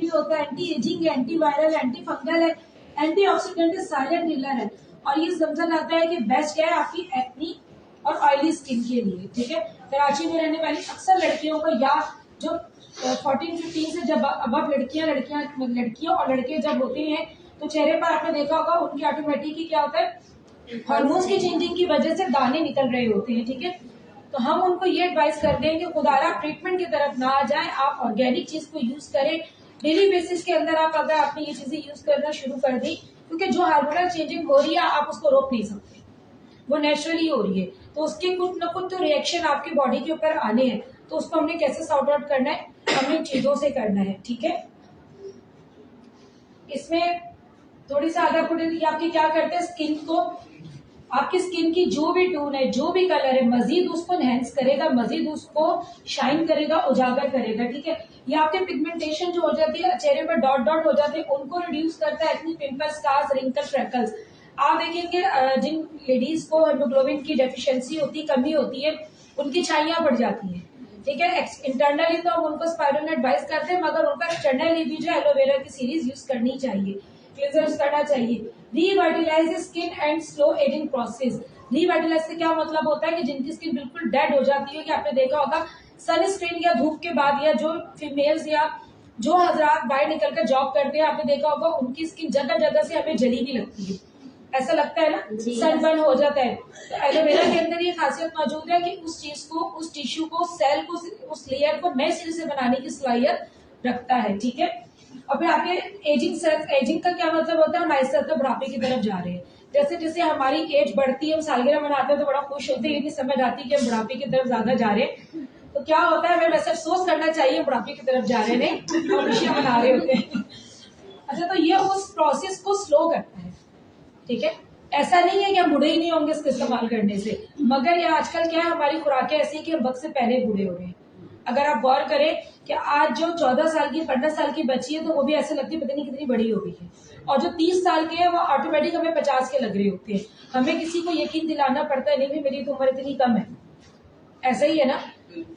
होता है, anti ageing है, एंटी वायरल, एंटी फंगल है, एंटी ऑक्सीडेंट है, साइलेंट किलर है। और ये समझा जाता है कि बेस्ट है आपकी एक्नी और ऑयली स्किन के लिए। ठीक है, कराची में रहने वाली अक्सर लड़कियों को या जो 14-15 से जब अब लड़कियां और लड़के जब होते हैं तो चेहरे पर आपने देखा होगा उनकी ऑटोमेटिकली क्या होता है, हार्मोन्स की चेंजिंग की वजह से दाने निकल रहे होते हैं। ठीक है, तो हम उनको ये एडवाइस करते हैं कि खुदारा आप ट्रीटमेंट की तरफ ना आ जाएं, आप ऑर्गेनिक चीज को यूज करें। डेली बेसिस के अंदर आप अगर आपने ये चीजें यूज करना शुरू कर दी, क्योंकि जो हार्मोनल चेंजिंग हो रही है आप उसको रोक नहीं सकते, वो नेचुरली हो रही है, तो उसके कुछ न कुछ तो रिएक्शन आपकी बॉडी के ऊपर आने हैं। तो उसको हमने कैसे सॉर्ट आउट करना है, हमने चीजों से करना है। ठीक है, इसमें थोड़ी सा आगे पुटिंग आपकी क्या करते हैं, स्किन को, आपकी स्किन की जो भी टोन है, जो भी कलर है, मजीद उसको एनहेंस करेगा, मजीद उसको शाइन करेगा, उजागर करेगा। ठीक है, ये आपके पिगमेंटेशन जो हो जाती है, चेहरे पर डॉट डॉट हो जाते हैं, उनको रिड्यूस करता है, acne, pimples, scars, wrinkle, freckles. आप देखेंगे जिन लेडीज को हीमोग्लोबिन की डेफिशिएंसी होती, कमी होती है, उनकी छाइयां पड़ जाती है। ठीक है, इंटरनली तो हम उनको स्पाइरुलिन एडवाइस करते हैं, मगर उनका एक्सटर्नली भी जो एलोवेरा की सीरीज यूज करनी चाहिए, क्लींजर करना चाहिए। Revitalise skin and slow ageing process. Revitalise से क्या मतलब होता है कि जिनकी स्किन बिल्कुल डेड हो जाती है, कि आपने देखा होगा सनस्क्रीन या धूप के बाद, या जो फीमेल्स या जो हजरात बाहर निकलकर जॉब करते हैं, आपने देखा होगा उनकी स्किन जगह जगह से हमें जली भी लगती है, ऐसा लगता है ना, सनबर्न हो जाता है। तो एलोवेरा के अंदर ये खासियत मौजूद है कि उस चीज को, उस टिश्यू को, सेल को, उस लेयर को नए सिरे से बनाने की सलाहियत रखता है। ठीक है, और फिर आपके एजिंग का क्या मतलब होता है, हम आहिस्ता आहिस्ता बुढ़ापे की तरफ जा रहे हैं। जैसे जैसे हमारी एज बढ़ती है, हम सालगिरह मनाते हैं तो बड़ा खुश होते हैं, ये नहीं समझ आती कि हम बुढ़ापे की तरफ ज्यादा जा रहे हैं। तो क्या होता है, हमें वैसे अफसोस करना चाहिए बुढ़ापे की तरफ जा रहे हैं, नहीं हम खुशियां मना रहे होते हैं। अच्छा, तो ये उस प्रोसेस को स्लो करता है। ठीक है, ऐसा नहीं है कि हम बूढ़े ही नहीं होंगे इसको इस्तेमाल करने से, मगर ये आजकल क्या है, हमारी खुराकें ऐसी कि हम वक्त से पहले बूढ़े हो रहे हैं। अगर आप गौर करें कि आज जो 14 साल की, 15 साल की बच्ची है, तो वो भी ऐसे लगती है पता नहीं कितनी बड़ी हो गई है, और जो 30 साल के है वो ऑटोमेटिक हमें 50 के लग रहे होते हैं। हमें किसी को यकीन दिलाना पड़ता है, नहीं भी मेरी तो उम्र इतनी कम है, ऐसा ही है ना।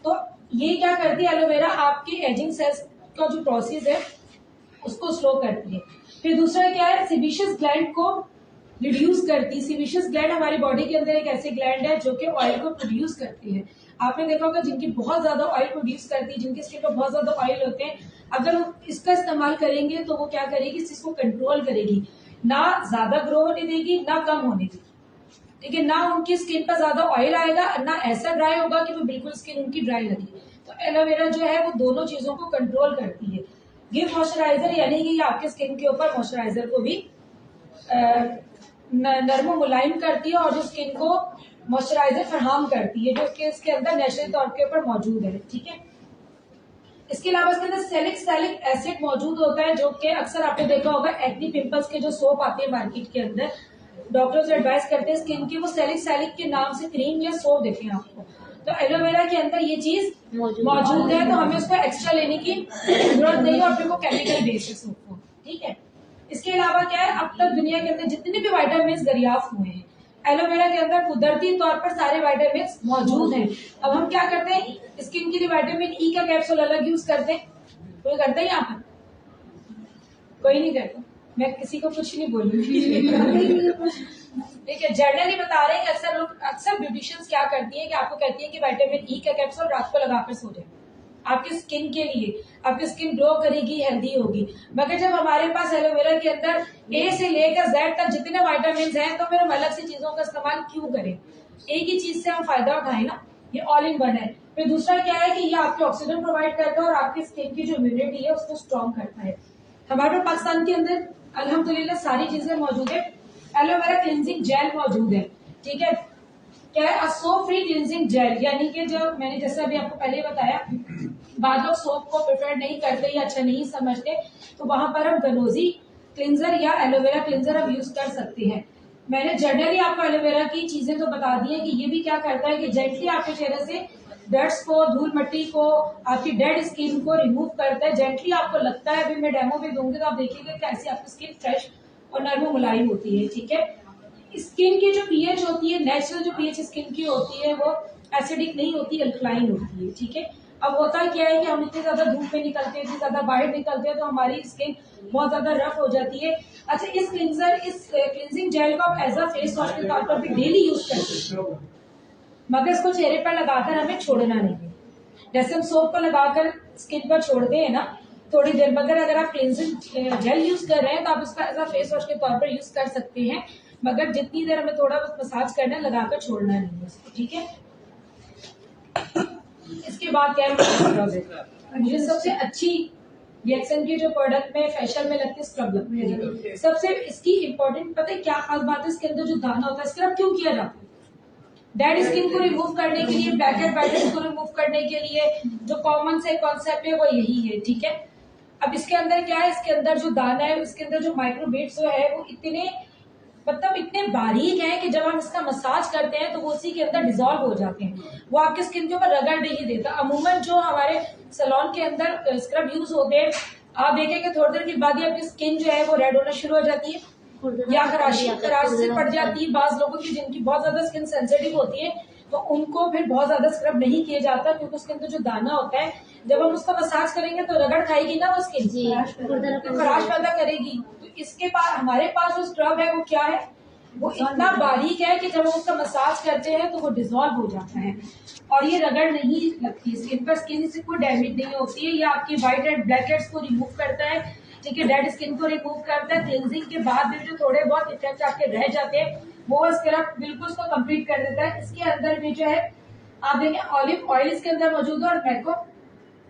तो ये क्या करती है एलोवेरा, आपके एजिंग सेल्स का जो प्रोसेस है उसको स्लो करती है। फिर दूसरा क्या है, सेबेशियस ग्लैंड को रिड्यूस करती है। सेबेशियस ग्लैंड हमारी बॉडी के अंदर एक ऐसी ग्लैंड है जो कि ऑयल को प्रोड्यूस करती है। आपने देखा होगा जिनकी बहुत ज्यादा ऑयल प्रोड्यूस करती है, जिनके स्किन पर बहुत ज्यादा ऑयल होते हैं, अगर वो इसका इस्तेमाल करेंगे तो वो क्या करेगी, इस चीज को कंट्रोल करेगी, ना ज्यादा ग्रो होने देगी ना कम होने देगी। ठीक है, ना उनकी स्किन पर ज्यादा ऑयल आएगा, ना ऐसा ड्राई होगा कि वो बिल्कुल स्किन उनकी ड्राई लगे। तो एलोवेरा जो है वो दोनों चीजों को कंट्रोल करती है। गिव मॉइस्चराइजर, यानी कि आपके स्किन के ऊपर मॉइस्चराइजर को भी नरम मुलायम करती है, और जो स्किन को मॉइस्चराइजर फराहम करती है, जो कि इसके अंदर नेचुरल तौर के ऊपर मौजूद है। ठीक है, इसके अलावा इसके अंदर सैलिसिलिक एसिड मौजूद होता है, जो कि अक्सर आपने देखा होगा एक्ने पिंपल्स के जो सोप आते हैं मार्केट के अंदर, डॉक्टर्स एडवाइस करते हैं स्किन की, वो सैलिसिलिक के नाम से क्रीम या सोप देते हैं आपको। तो एलोवेरा के अंदर ये चीज मौजूद है, तो हमें उसको एक्स्ट्रा लेने की जरूरत नहीं है, और फिर वो केमिकल बेस्ड सोप हो। ठीक है, इसके अलावा क्या है, अब तक दुनिया के अंदर जितने भी विटामिन दरियाफ्त हुए हैं, एलोवेरा के अंदर कुदरती तौर पर सारे विटामिन मौजूद हैं। अब हम क्या करते हैं, स्किन के लिए विटामिन ई का कैप्सूल अलग यूज करते हैं, कोई करता है यहाँ पर, कोई नहीं करता, मैं किसी को कुछ नहीं बोलूंगी। ठीक है, जनरली बता रहे हैं कि अक्सर ब्यूटिशियंस क्या करती है कि आपको कहती है कि विटामिन ई का कैप्सूल रात को लगाकर सो जाए, आपकी स्किन के लिए, आपकी स्किन ग्लो करेगी, हेल्दी होगी। मगर जब हमारे पास एलोवेरा के अंदर ए से लेकर जेड तक जितने विटामिन हैं, तो फिर हम अलग सी चीजों का इस्तेमाल क्यों करें, एक ही चीज से हम फायदा उठाएं ना, ये ऑल इन वन है। फिर दूसरा क्या है कि ये आपके ऑक्सीजन प्रोवाइड करता है और आपकी स्किन की जो इम्यूनिटी है उसको स्ट्रॉन्ग करता है। हमारे पाकिस्तान के अंदर अल्हम्दुलिल्लाह सारी चीजें मौजूद है। एलोवेरा क्लिनजिंग जेल मौजूद है। ठीक है, क्या है, सोप फ्री क्लिनजिंग जेल, यानी कि जो मैंने जैसे अभी आपको पहले बताया, बाद लोग सोप को प्रेफर नहीं करते या अच्छा नहीं समझते, तो वहां पर हम गनोजी क्लिंजर या एलोवेरा क्लिंजर हम यूज कर सकते हैं। मैंने जनरली आपको एलोवेरा की चीजें तो बता दी है कि ये भी क्या करता है कि जेंटली आपके चेहरे से डर्ट्स को, धूल मिट्टी को, आपकी डेड स्किन को रिमूव करता है। जेंटली आपको लगता है, अभी मैं डेमो भी दूंगी तो आप देखिएगा कैसे आपकी स्किन फ्रेश और नरम मुलायम होती है। ठीक है, स्किन की जो पीएच होती है, नेचुरल जो पीएच स्किन की होती है, वो एसिडिक नहीं होती, अल्कलाइन होती है। ठीक है, अब होता क्या है कि हम इतनी ज्यादा धूप में निकलते हैं, इतनी ज्यादा बाहर निकलते हैं, तो हमारी स्किन बहुत ज्यादा रफ हो जाती है। अच्छा, इस क्लिनजिंग जेल को आप एज अ फेस वॉश के तौर पर भी डेली यूज करते हैं, मगर इसको चेहरे पर लगाकर हमें छोड़ना नहीं है। जैसे हम सोप को लगाकर स्किन पर छोड़ते हैं ना थोड़ी देर, मगर अगर आप क्लिनजिंग जेल यूज कर रहे हैं तो आप इसका एज अ फेस वॉश के तौर पर यूज कर सकते हैं, मगर जितनी देर हमें थोड़ा बहुत मसाज करना है, लगाकर छोड़ना नहीं है इसको, ठीक है। इसके बाद क्या है, मुझे सबसे अच्छी रिएक्शन की जो प्रोडक्ट में फेशियल में लगती है स्क्रब लगती है। सबसे इसकी इंपॉर्टेंट पता है क्या खास बात है, इसके अंदर जो दाना होता है स्क्रब क्यों किया जाता है? डेड स्किन को रिमूव करने के लिए, ब्लैक हेड व्हाइट हेड को रिमूव करने के लिए जो कॉमन से कॉन्सेप्ट है वो यही है, ठीक है। अब इसके अंदर क्या है, इसके अंदर जो दाना है, इसके अंदर जो माइक्रोबीट्स जो है वो इतने मतलब इतने बारीक है कि जब हम इसका मसाज करते हैं तो वो उसी के अंदर डिजोल्व हो जाते हैं, वो आपके स्किन के ऊपर रगड़ नहीं देता। अमूमन जो हमारे सैलून के अंदर स्क्रब यूज होते हैं, आप देखेंगे थोड़ी देर के बाद ही आपकी स्किन जो है वो रेड होना शुरू हो जाती है या खराश से पड़ जाती है। बाज लोगों की जिनकी बहुत ज्यादा स्किन सेंसिटिव होती है तो उनको फिर बहुत ज्यादा स्क्रब नहीं किया जाता, क्योंकि उसके अंदर जो दाना होता है जब हम उसका मसाज करेंगे तो रगड़ खाएगी ना वो स्किन, तो खराश पैदा करेगी। तो इसके पास हमारे पास जो स्क्रब है वो क्या है, वो इतना बारीक है कि जब हम उसका मसाज करते हैं तो वो डिजोल्व हो जाता है और ये रगड़ नहीं लगती स्किन पर, स्किन से कोई डैमेज नहीं होती है। ये आपकी व्हाइट एंड ब्लैक हेड्स को रिमूव करता है, ठीक है, डेड स्किन को रिमूव करता है। क्लिनजिंग के बाद भी जो थोड़े बहुत इफेक्ट आपके रह जाते हैं वो स्क्रब बिल्कुल उसको कंप्लीट कर देता है। इसके अंदर भी जो है आप देखें ऑलिव ऑयल इसके अंदर मौजूद है और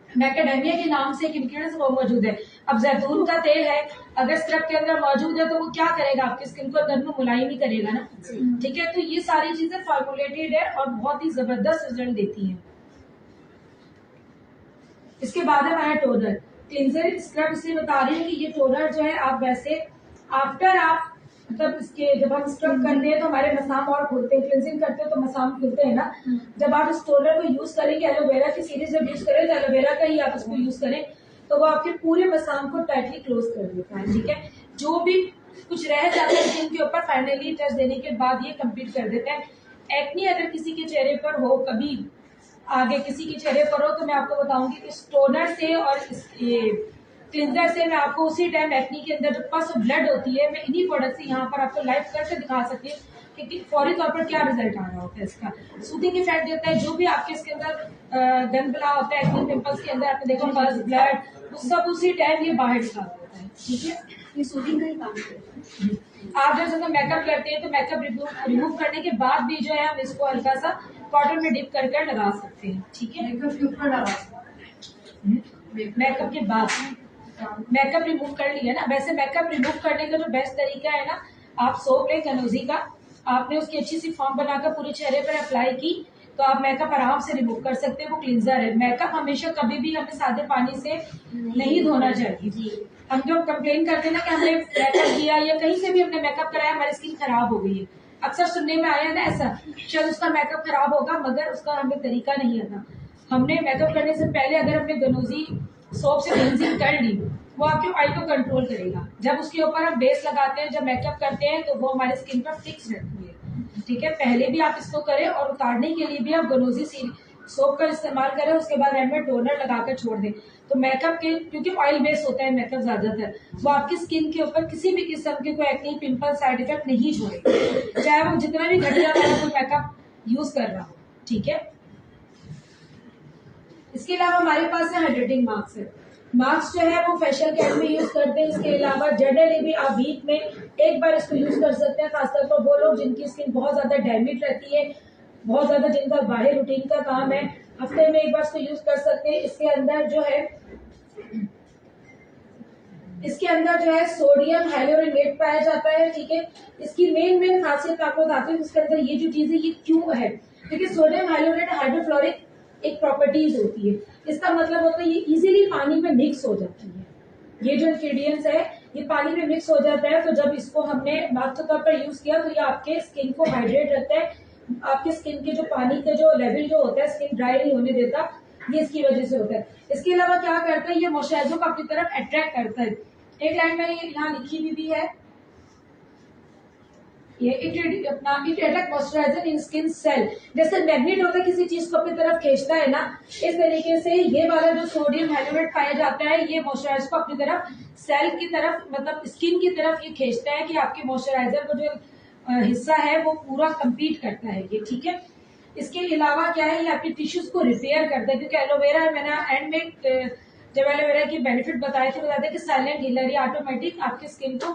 मैकेडेमिया के नाम से एक इंग्रेडिएंट वो मौजूद है। अब जैतून का तेल है, अगर स्क्रब के अंदर मौजूद है तो वो क्या करेगा, आपकी स्किन को नर्म मुलायम ही करेगा ना, ठीक है। तो ये सारी चीजें फॉर्मुलेटेड है और बहुत ही जबरदस्त रिजल्ट देती हैं। इसके बाद है हमारा टोनर। क्लिंजर स्क्रब इसलिए बता रही हूँ कि ये टोनर जो है आप वैसे आफ्टर आप मतलब इसके जब हम स्क्रब करते हैं तो हमारे मसाम और खुलते हैं, क्लिंजिंग करते हैं तो मसाम खुलते हैं ना। जब आप इस टोनर को यूज करेंगे, एलोवेरा की सीरीज जब यूज करें तो एलोवेरा का ही आप इसको यूज करें तो वो आपके पूरे मसाम को टाइटली क्लोज कर देता है, ठीक है। जो भी कुछ रह जाता है स्किन के ऊपर फाइनली टच देने के बाद ये कंप्लीट कर देता है। एक्ने अगर किसी के चेहरे पर हो, कभी आगे किसी के चेहरे पर हो, तो मैं आपको बताऊंगी इस टोनर से और इस क्लिंजर से मैं आपको उसी टाइम एक्नी के अंदर जो पस ब्लड होती है, मैं इन्हीं प्रोडक्ट से यहाँ पर आपको लाइव करके दिखा सकती हूँ कि फौरी तौर पर क्या रिजल्ट आ रहा होता है। इसका सूदिंग इफेक्ट देता है, जो भी आपके इसके अंदर गंदला होता है एक्नी पिंपल्स के अंदर, आपने देखा पस ब्लड, वो सब उसी टाइम ये बाहर निकाल देता है, ठीक है। ये सूदिंग का ही काम करता है। आप जैसे मेकअप करते हैं तो मेकअप रिमूव करने के बाद भी जो है हम इसको हल्का सा कॉटन में डिप कर लगा सकते हैं, ठीक है। मेकअप के ऊपर लगा सकते हैं, मेकअप के बाद मेकअप रिमूव कर लिया ना। वैसे मेकअप रिमूव करने का जो बेस्ट तरीका है ना, आप सोप ले कनौजी का, आपने उसकी अच्छी सी फॉर्म बनाकर पूरे चेहरे पर अप्लाई की तो आप मेकअप आराम से रिमूव कर सकते हैं। वो क्लींजर है। मेकअप हमेशा कभी भी हमें सादे पानी से नहीं धोना चाहिए। हम जो कंप्लेन करते हैं ना कि हमने मेकअप किया या कहीं से भी हमने मेकअप कराया, हमारी स्किन खराब हो गई है, अक्सर सुनने में आया ना ऐसा, शायद उसका मेकअप खराब होगा, मगर उसका हमें तरीका नहीं आता। हमने मेकअप करने से पहले अगर हमने गनोजी सोप से क्लींजिंग कर ली, वो आपके ऑयल को कंट्रोल करेगा। जब उसके ऊपर हम बेस लगाते हैं, जब मेकअप करते हैं, तो वो हमारे स्किन पर फिक्स रहती है, ठीक है। पहले भी आप इसको करें और उतारने के लिए भी आप गनोजी सोप का इस्तेमाल करें, उसके बाद एंड में टोनर लगाकर छोड़ दें। तो मेकअप के, क्योंकि ऑयल बेस होता है मेकअप ज्यादातर, वो आपकी स्किन के ऊपर किसी भी किस्म के कोई एक्ने पिंपल साइड इफेक्ट नहीं छोड़ेगा, चाहे वो जितना भी घटिया वाला कोई मेकअप यूज कर रहा हो, ठीक है। इसके अलावा हमारे पास है हाइड्रेटिंग मास्क है। मास्क जो है वो फेशियल किट में यूज करते हैं। इसके अलावा जनरली भी आप वीक में एक बार इसको यूज कर सकते हैं, खासतौर पर वो लोग जिनकी स्किन बहुत ज्यादा डैमेज रहती है, बहुत ज्यादा जिनका बाहर रूटीन का काम है, हफ्ते में एक बार इसको यूज कर सकते हैं। इसके अंदर जो है सोडियम हाइलोरेनेट पाया जाता है, ठीक है। इसकी मेन खासियत आपको बताती हूँ इसके अंदर ये जो चीज है ये क्यों है, क्योंकि सोडियम हाइलोरेनेट हाइड्रोफ्लोरिक एक प्रॉपर्टीज होती है। इसका मतलब होता है ये इजीली पानी में मिक्स हो जाती है। ये जो इंग्रेडिएंट्स है ये पानी में मिक्स हो जाता है, तो जब इसको हमने मास्क के तौर पर यूज किया तो ये आपके स्किन को हाइड्रेट रखता है, आपके स्किन के जो पानी का जो लेवल जो होता है, स्किन ड्राई नहीं होने देता, ये इसकी वजह से होता है। इसके अलावा क्या करता है, ये मॉइस्चराइजर को अपनी तरफ अट्रैक्ट करता है। एक लाइन में यहाँ लिखी हुई भी है, ये it attack moisturiser in skin cell. जैसे मैग्नेट होता है किसी चीज को अपनी तरफ खींचता है ना, इस तरीके से ये वाला जो सोडियम हाइड्रोक्साइड पाया जाता है ये मॉइस्चराइजर को अपनी तरफ सेल की तरफ मतलब स्किन की तरफ ये खींचता है कि आपके मॉइस्चराइजर का जो हिस्सा है वो पूरा कंप्लीट करता है ये, ठीक है। इसके अलावा क्या है, ये आपके टिश्यूज को रिपेयर करता है, क्योंकि एलोवेरा मैंने एंड में जब एलोवेरा की बेनिफिट बताए थे बताते कि साइलेंट हीलर, ये ऑटोमेटिक आपकी स्किन को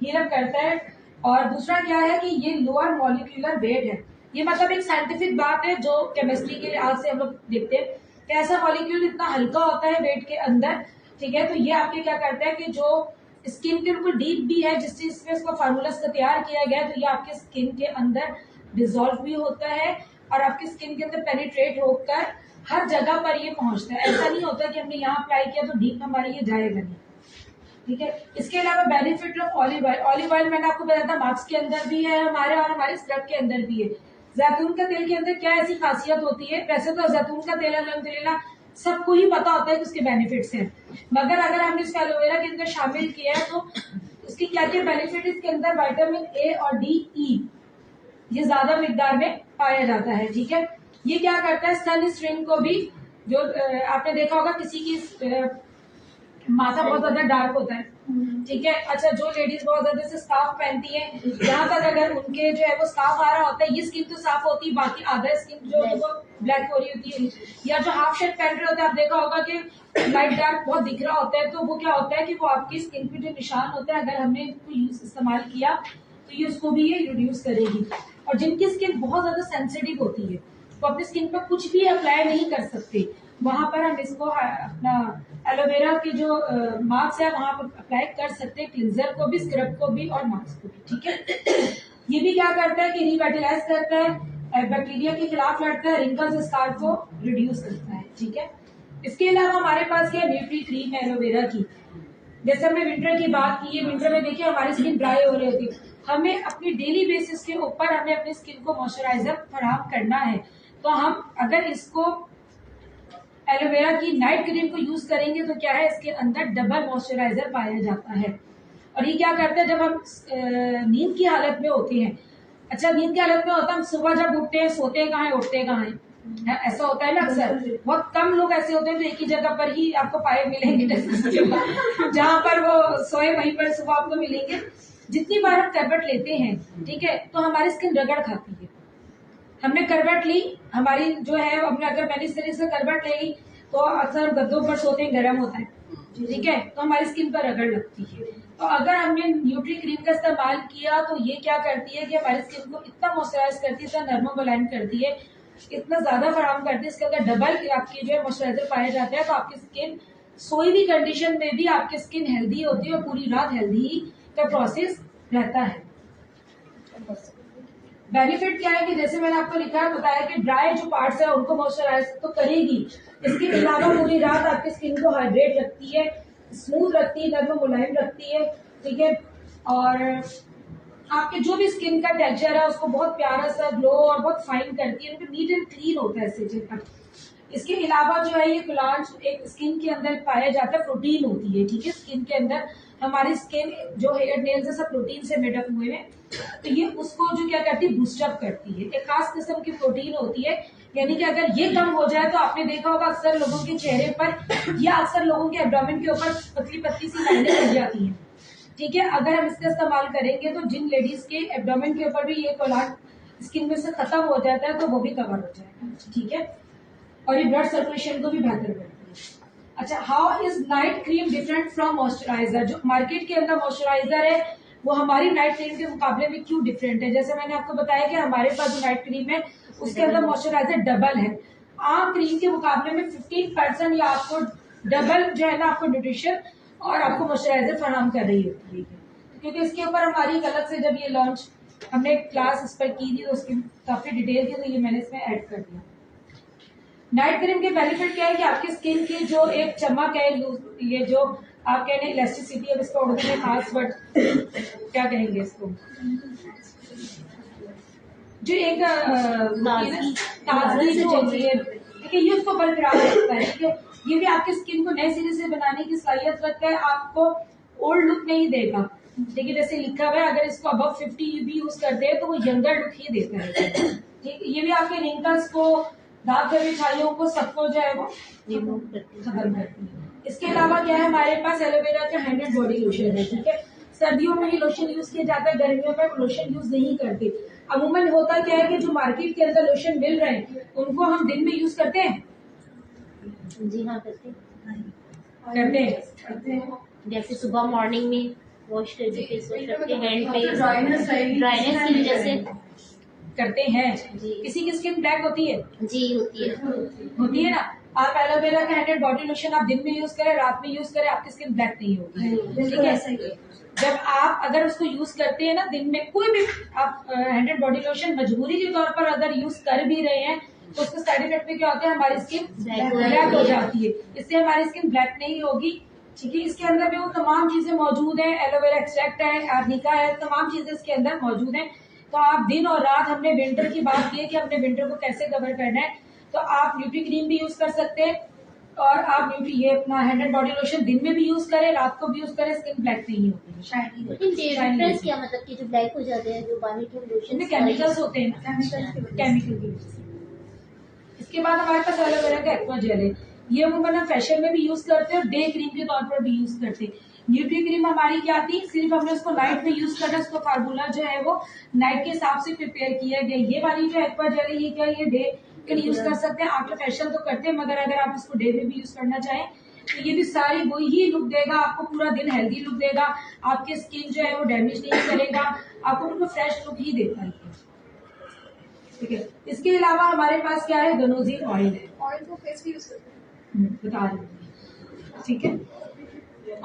हील अप करता है। और दूसरा क्या है कि ये लोअर मॉलिक्यूलर वेट है, ये मतलब एक साइंटिफिक बात है जो केमिस्ट्री के आज से हम लोग देखते हैं कि ऐसा मॉलिक्यूल इतना हल्का होता है वेट के अंदर, ठीक है। तो ये आपके क्या करता है कि जो स्किन के ऊपर डीप भी है जिस चीज से इसको फार्मूला से तैयार किया गया है, तो ये आपके स्किन के अंदर डिजोल्व भी होता है और आपकी स्किन के अंदर पेनिट्रेट होकर हर जगह पर ये पहुंचता है। ऐसा नहीं होता कि हमने यहाँ अप्लाई किया तो डीप हमारे ये जाएगा नहीं, ठीक है। इसके अलावा benefit of olive oil, olive oil मैंने आपको बताया था मास्क के अंदर भी है हमारे और हमारे स्क्रब के अंदर भी है। जैतून का तेल के अंदर क्या ऐसी खासियत होती है, वैसे तो जैतून का तेल अल्हम्दुलिल्लाह सबको ही पता होता है कि उसके बेनिफिट्स हैं, मगर अगर हमने इसको एलोवेरा के अंदर शामिल किया है तो उसकी क्या क्या बेनिफिट, इसके अंदर विटामिन ए और डी ई ये ज्यादा मिकदार में पाया जाता है, ठीक है। ये क्या करता है, सन स्क्रीन को भी, जो आपने देखा होगा किसी की माथा बहुत ज्यादा डार्क होता है, ठीक है। अच्छा, जो लेडीज बहुत ज्यादा से स्कार्फ पहनती हैं, यहाँ तक अगर उनके जो है वो स्कार्फ आ रहा होता है, ये स्किन तो साफ होती है, बाकी आधा स्किन जो है वो ब्लैक हो रही होती है, या जो हाफ शर्ट पहन रहे होते हैं, आप देखा होगा कि लाइट डार्क बहुत दिख रहा होता है, तो वो क्या होता है कि वो आपकी स्किन पे जो निशान होता है अगर हमने इनको इस्तेमाल किया तो ये उसको भी ये रिड्यूस करेगी। और जिनकी स्किन बहुत ज्यादा सेंसिटिव होती है वो अपनी स्किन पर कुछ भी अप्लाई नहीं कर सकते, वहां पर हम इसको अपना एलोवेरा के जो मास्क है वहां पर अप्लाई कर सकते हैं, क्लिंजर को भी, स्क्रब को भी और मास्क को भी, ठीक है। ये भी क्या करता है कि रिवाइटलाइज करता है, बैक्टीरिया के खिलाफ लड़ता है, रिंकल्स स्कार को रिड्यूस करता है, ठीक है। इसके अलावा हमारे पास क्या न्यूट्री क्रीम है एलोवेरा की। जैसे हमने विंटर की बात की है, विंटर में देखिए हमारी स्किन ड्राई हो रही होती है, हमें अपनी डेली बेसिस के ऊपर हमें अपनी स्किन को मॉइस्चराइजर फराहम करना है, तो हम अगर इसको एलोवेरा की नाइट क्रीम को यूज करेंगे तो क्या है, इसके अंदर डबल मॉइस्चराइजर पाया जाता है। और ये क्या करता है, जब हम नींद की हालत में होते हैं, अच्छा नींद की हालत में होता है, हम सुबह जब उठते हैं सोते कहाँ है उठते कहाँ है, ऐसा होता है ना अक्सर, बहुत कम लोग ऐसे होते हैं जो एक ही जगह पर ही आपको पाए मिलेंगे जहां पर वो सोए वहीं पर सुबह आपको मिलेंगे। जितनी बार हम करवट लेते हैं, ठीक है, तो हमारी स्किन रगड़ खाती है। हमने करवट ली, हमारी जो है हमने अगर मैंने इस तरीके से करवट ले ली तो अक्सर गद्दों पर सोते हैं, गर्म होता है, ठीक है, तो हमारी स्किन पर रगड़ लगती है। तो अगर हमने न्यूट्री क्रीम का इस्तेमाल किया तो ये क्या करती है कि हमारी स्किन को इतना मॉइस्चराइज करती है, इतना नर्म मुलायम करती है, इतना ज्यादा फराहम करती है, इसके अंदर डबल आपकी जो है मॉइस्चराइजर पाया जाता है, तो आपकी स्किन सोई भी कंडीशन में भी आपकी स्किन हेल्दी होती है और पूरी रात हेल्दी का प्रोसेस रहता है। बेनिफिट क्या है कि जैसे मैंने आपको लिखा है बताया कि ड्राई जो पार्ट्स है उनको मॉइस्चराइज तो करेगी, इसके अलावा पूरी रात आपकी स्किन को हाइड्रेट रखती है, स्मूथ रखती है, नर्म मुलायम रखती है, ठीक है। और आपके जो भी स्किन का टेक्सचर है उसको बहुत प्यारा सा ग्लो और बहुत फाइन करती है, नीट एंड क्लीन होता है इससे जगह। इसके अलावा जो है ये कोलाजन एक स्किन के अंदर पाया जाता है, प्रोटीन होती है, ठीक है। स्किन के अंदर हमारी स्किन जो हेयर नेल्स है सब प्रोटीन से मेडअप हुए हैं, तो ये उसको जो क्या करती है बूस्टअप करती है, एक खास किस्म की प्रोटीन होती है, यानी कि अगर ये कम हो जाए तो आपने देखा होगा अक्सर लोगों के चेहरे पर या अक्सर लोगों के एब्डोमेन के ऊपर पतली पतली सी लाइनें लग जाती हैं, ठीक है। अगर हम इसका इस्तेमाल करेंगे तो जिन लेडीज के एब्डोमेन के ऊपर भी ये कोलाजन स्किन में से खत्म हो जाता है तो वो भी कवर हो जाएगा, ठीक है। और ये ब्लड सर्कुलेशन को भी बेहतर करती है। अच्छा, how is night cream different from moisturiser, जो मार्केट के अंदर मॉइस्चराइजर है वो हमारी नाइट क्रीम के मुकाबले में क्यों डिफरेंट है। जैसे मैंने आपको बताया कि हमारे पास जो नाइट क्रीम है उसके अंदर मॉइस्चराइजर डबल है, आम क्रीम के मुकाबले में 15% या आपको डबल जो है ना आपको न्यूट्रिशन और आपको मॉइस्चराइजर फराहम कर रही होती है, क्योंकि इसके ऊपर हमारी एक अलग से जब ये लॉन्च हमने क्लास इस पर की थी तो उसकी काफी डिटेल थी, तो ये मैंने इसमें ऐड कर दिया। नाइट क्रीम के बेनिफिट क्या है कि आपकी स्किन की जो एक चमक है, ये जो आप कह रहे हैं इलास्टिसिटी, अब इसको उर्दू में खास वर्ड क्या कहेंगे इसको, जो एक ताजगी जो होती है, देखिए ये उसको बरकरार रखता है, ठीक है। ये भी आपकी स्किन को नए सिरे से बनाने की सलाहियत रखता है, आपको ओल्ड लुक नहीं देगा। देखिए जैसे लिखा हुआ है, अगर इसको अबव 50 भी यूज करते हैं तो वो यंगर लुक ही देता है। ठीक, ये भी आपके रिंकल्स को, दाग धब्बे छाइयों को, सबको जो है वो खत्म करती है। इसके अलावा क्या है हमारे पास एलोवेरा का हैंड एंड बॉडी लोशन है। ठीक है, सर्दियों में ही लोशन यूज किया जाता है, गर्मियों में लोशन यूज नहीं करते। अमूमन होता क्या है कि जो मार्केट के अंदर लोशन मिल रहे हैं उनको हम दिन में यूज करते हैं। जी हाँ, करते हैं। जैसे सुबह मॉर्निंग में वॉश करके फेस वॉश करके हैंड पे ड्राइनेस की वजह से करते हैं। जी। किसी की स्किन ब्लैक होती है? जी होती है ना। आप एलोवेरा का हैंड एंड बॉडी लोशन आप दिन में यूज करें, रात में यूज करें, आपकी स्किन ब्लैक नहीं होगी। ठीक है, जब आप अगर उसको यूज करते हैं ना दिन में, कोई भी आप हैंड एंड बॉडी लोशन मजबूरी के तौर पर अगर यूज कर भी रहे हैं तो उसके साइड इफेक्ट में क्या होता है, हमारी स्किन ब्लैक हो जाती है। इससे हमारी स्किन ब्लैक नहीं होगी। ठीक है, इसके अंदर भी वो तमाम चीजें मौजूद है, एलोवेरा एक्सट्रैक्ट है, आर्निका है, तमाम चीजें इसके अंदर मौजूद है। तो आप दिन और रात, हमने विंटर की बात की है कि हमने विंटर को कैसे कवर करना है, तो आप न्यूट्री क्रीम भी यूज कर सकते हैं और आप ये अपना हैंड एंड बॉडी लोशन दिन में भी यूज करें, रात को भी यूज करें, स्किन ब्लैक नहीं होती। डिफरेंस क्या मतलब कि जो ब्लैक हो जाते हैं जो बाहर के लोशन केमिकल्स होते हैं ना, केमिकल की। इसके बाद हमारे पास एलोवेरा का एक्वा जेल है। ये हम फेशियल में भी यूज करते हैं और डे क्रीम के तौर पर भी यूज करते हैं। न्यूट्री क्रीम हमारी क्या थी, सिर्फ हमने उसको नाइट में यूज करना है, उसको फार्मूला जो है वो नाइट के हिसाब से प्रिपेयर किया गया। ये वाली जो एक्वा जेल है, ये क्या, ये डे के लिए यूज कर सकते हैं। आफ्टर फेशियल तो करते हैं, मगर अगर आप इसको डे में भी यूज करना चाहें तो ये भी सारी वही लुक देगा आपको, पूरा दिन हेल्दी लुक देगा, आपकी स्किन जो है वो डैमेज नहीं करेगा, आपको बिल्कुल फ्रेश लुक ही देता है। ठीक है, इसके अलावा हमारे पास क्या है, गनोजिन ऑयल है। ऑयल को फेस पे यूज करते हैं, बता रही हूँ। ठीक है,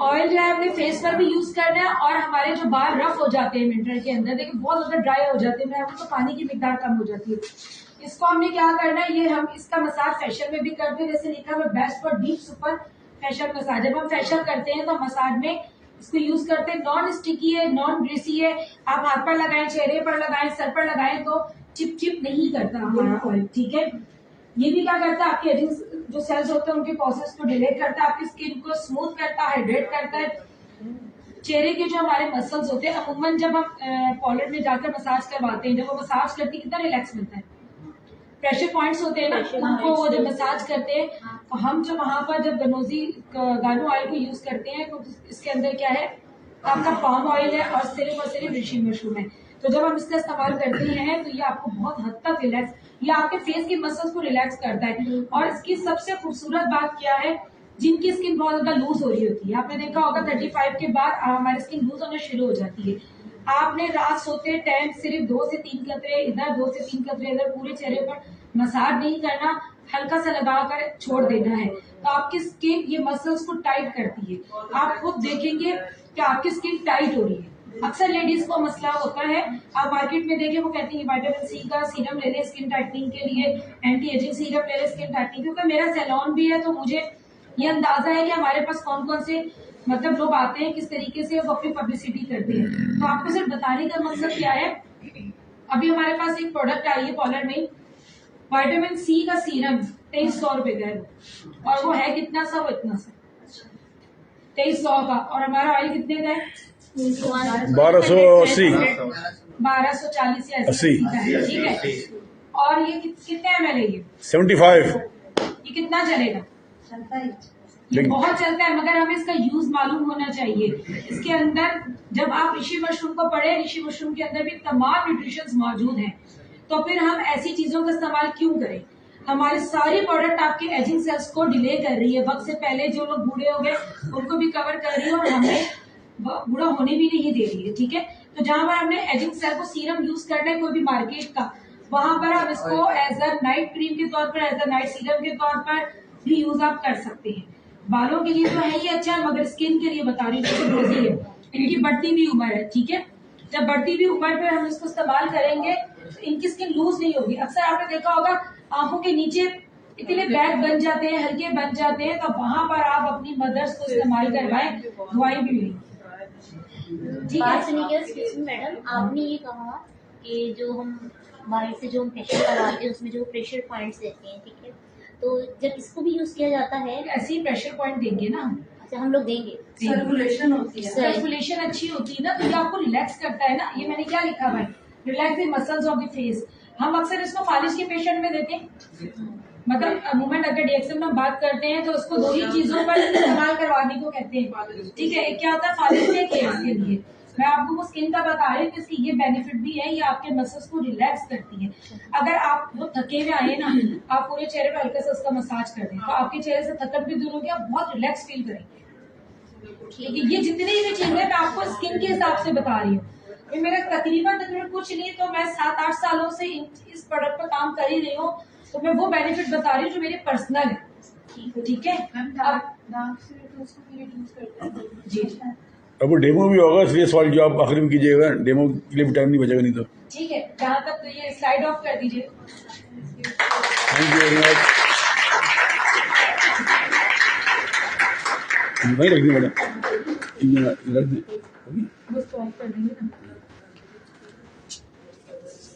ऑयल जो है अपने फेस पर भी यूज करना है। और हमारे जो बाल रफ हो जाते हैं विंटर के अंदर, देखिए बहुत ज्यादा ड्राई हो जाते हैं, तो पानी की मिकदार कम हो जाती है, इसको हमने क्या करना है, ये हम इसका मसाज फेशियल में भी करते हैं। जैसे लिखा है best for deep super facial massage. जब हम फेशियल करते हैं तो मसाज में इसको यूज करते हैं। नॉन स्टिकी है, नॉन ग्रीसी है, आप हाथ पर लगाएं, चेहरे पर लगाएं, सर पर लगाएं तो चिप चिप नहीं करता हमारा ऑयल। ठीक है, ये भी क्या करता है, आपके एजिंग जो सेल्स होते हैं उनके प्रोसेस को डिले करता है, आपकी स्किन को स्मूथ करता है, हाइड्रेट करता है। चेहरे के जो हमारे मसल्स होते हैं, अमूमन जब हम पॉलर में जाकर मसाज करवाते हैं, जब वो मसाज करते हैं कितना रिलैक्स मिलता है। प्रेशर पॉइंट्स होते हैं ना, उनको वो जब मसाज करते हैं, तो हम जब वहां पर जब गानो ऑयल को यूज करते हैं तो इसके अंदर क्या है, आपका पाम ऑयल है और सिर्फ ऋषि मशरूम है। तो जब हम इसका इस्तेमाल करते हैं तो ये आपको बहुत हद तक रिलैक्स, ये आपके फेस की मसल्स को रिलैक्स करता है। और इसकी सबसे खूबसूरत बात क्या है, जिनकी स्किन बहुत ज्यादा लूज हो रही होती है, आपने देखा होगा 35 के बाद हमारी स्किन लूज होना शुरू हो जाती है। आपने रात सोते टाइम सिर्फ 2 से 3 कतरे इधर, 2 से 3 कतरे इधर, पूरे चेहरे पर मसाज नहीं करना, हल्का सा लगाकर छोड़ देना है, तो आपकी स्किन ये मसल्स को टाइट करती है। आप खुद देखेंगे कि आपकी स्किन टाइट हो रही है। अक्सर लेडीज को मसला होता है, आप मार्केट में देखें वो कहती है विटामिन सी का सीरम ले ले स्किन टाइटनिंग के लिए, एंटी एजिंग सीरम ले ले स्किन टाइटनिंग, क्योंकि मेरा सैलून भी है तो मुझे ये अंदाजा है कि हमारे पास कौन कौन से मतलब लोग आते हैं, किस तरीके से वो अपनी पब्लिसिटी करते हैं। तो आपको सिर्फ बताने का मकसद क्या है, अभी हमारे पास एक प्रोडक्ट आई है पॉलर में, विटामिन सी का सीरम 2300 रुपए का है और वो है कितना सा, वो इतना सा 2300 का, और हमारा ऑयल कितने का है 1280 1240 या 80 का है। ठीक है, और ये कितने ml है, ये 75। ये कितना चलेगा, चलता है, ये बहुत चलता है, मगर हमें इसका यूज मालूम होना चाहिए। इसके अंदर जब आप ऋषि मशरूम को पढ़े, ऋषि मशरूम के अंदर भी तमाम न्यूट्रिशंस मौजूद हैं, तो फिर हम ऐसी चीजों का इस्तेमाल क्यों करें। हमारी सारी प्रोडक्ट आपके एजिंग सेल्स को डिले कर रही है, वक्त से पहले जो लोग बूढ़े हो गए उनको भी कवर कर रही है और हमें बूढ़ा होने भी नहीं दे रही है। ठीक है, तो जहां पर हमने एजिंग सेल को सीरम यूज करना है कोई भी मार्केट का, वहां पर हम इसको एज अ नाइट क्रीम के तौर पर, एज अ नाइट सीरम के तौर पर भी यूज आप कर सकते हैं। बालों के लिए तो है ही अच्छा, मगर स्किन के लिए बता रही हूँ रोजी है, इनकी बढ़ती भी उम्र है। ठीक है, जब बढ़ती भी उम्र पर हम इसको इस्तेमाल करेंगे तो इनकी स्किन लूज नहीं होगी। अक्सर आपने देखा होगा आंखों के नीचे इतने बैग बन जाते हैं, हल्के बन जाते हैं, तो वहां पर आप अपनी मदर्स को इस्तेमाल करवाएं, दवाई भी लें। ठीक है मैडम, आपने ये कहा कि जो हम बाहर से जो हम फेशियल करवाते हैं उसमें जो प्रेशर पॉइंट्स देते हैं, ठीक है, तो जब इसको भी यूज किया जाता है ऐसे ही प्रेशर पॉइंट देंगे ना, अच्छा हम लोग देंगे। सर्कुलेशन होती है। सर्कुलेशन अच्छी होती है ना, तो ये आपको रिलैक्स करता है ना। ये मैंने क्या लिखा हुआ है, relax the muscles of the face. हम अक्सर इसको फालिज के पेशेंट में देते हैं, मतलब मूवमेंट अगर डीएक्सएम में हम बात करते हैं तो उसको दो ही चीजों पर इस्तेमाल करवाने को कहते हैं, ठीक है। एक क्या होता है फालिज के केस के लिए, मैं आपको वो स्किन का बता रही हूँ कि इसकी ये बेनिफिट भी है, ये आपके मसल्स को रिलैक्स करती है। अगर आप वो थके हुए आए ना, आप पूरे चेहरे पे हल्का सा उसका मसाज कर दें तो आपके चेहरे से थकन भी दूर होगी, आप बहुत रिलैक्स फील करेंगे। क्योंकि ये जितनी भी चीजें मैं आपको स्किन के हिसाब से बता रही हूँ, मेरा तकरीबन कुछ नहीं तो मैं 7-8 सालों से इस प्रोडक्ट पर काम कर ही रही हूँ, तो मैं वो बेनिफिट बता रही हूँ जो मेरे पर्सनल है, ठीक है। जी अब वो डेमो भी होगा, इसलिए सवाल जो आप आखिरी में कीजिएगा, डेमो के लिए भी टाइम नहीं बचेगा नहीं तो। ठीक है, जहाँ तक तो ये स्लाइड ऑफ कर दीजिए। Thank you very much. वहीं रख दी मैडम, रख दी। उसको ऑफ कर देंगे ना।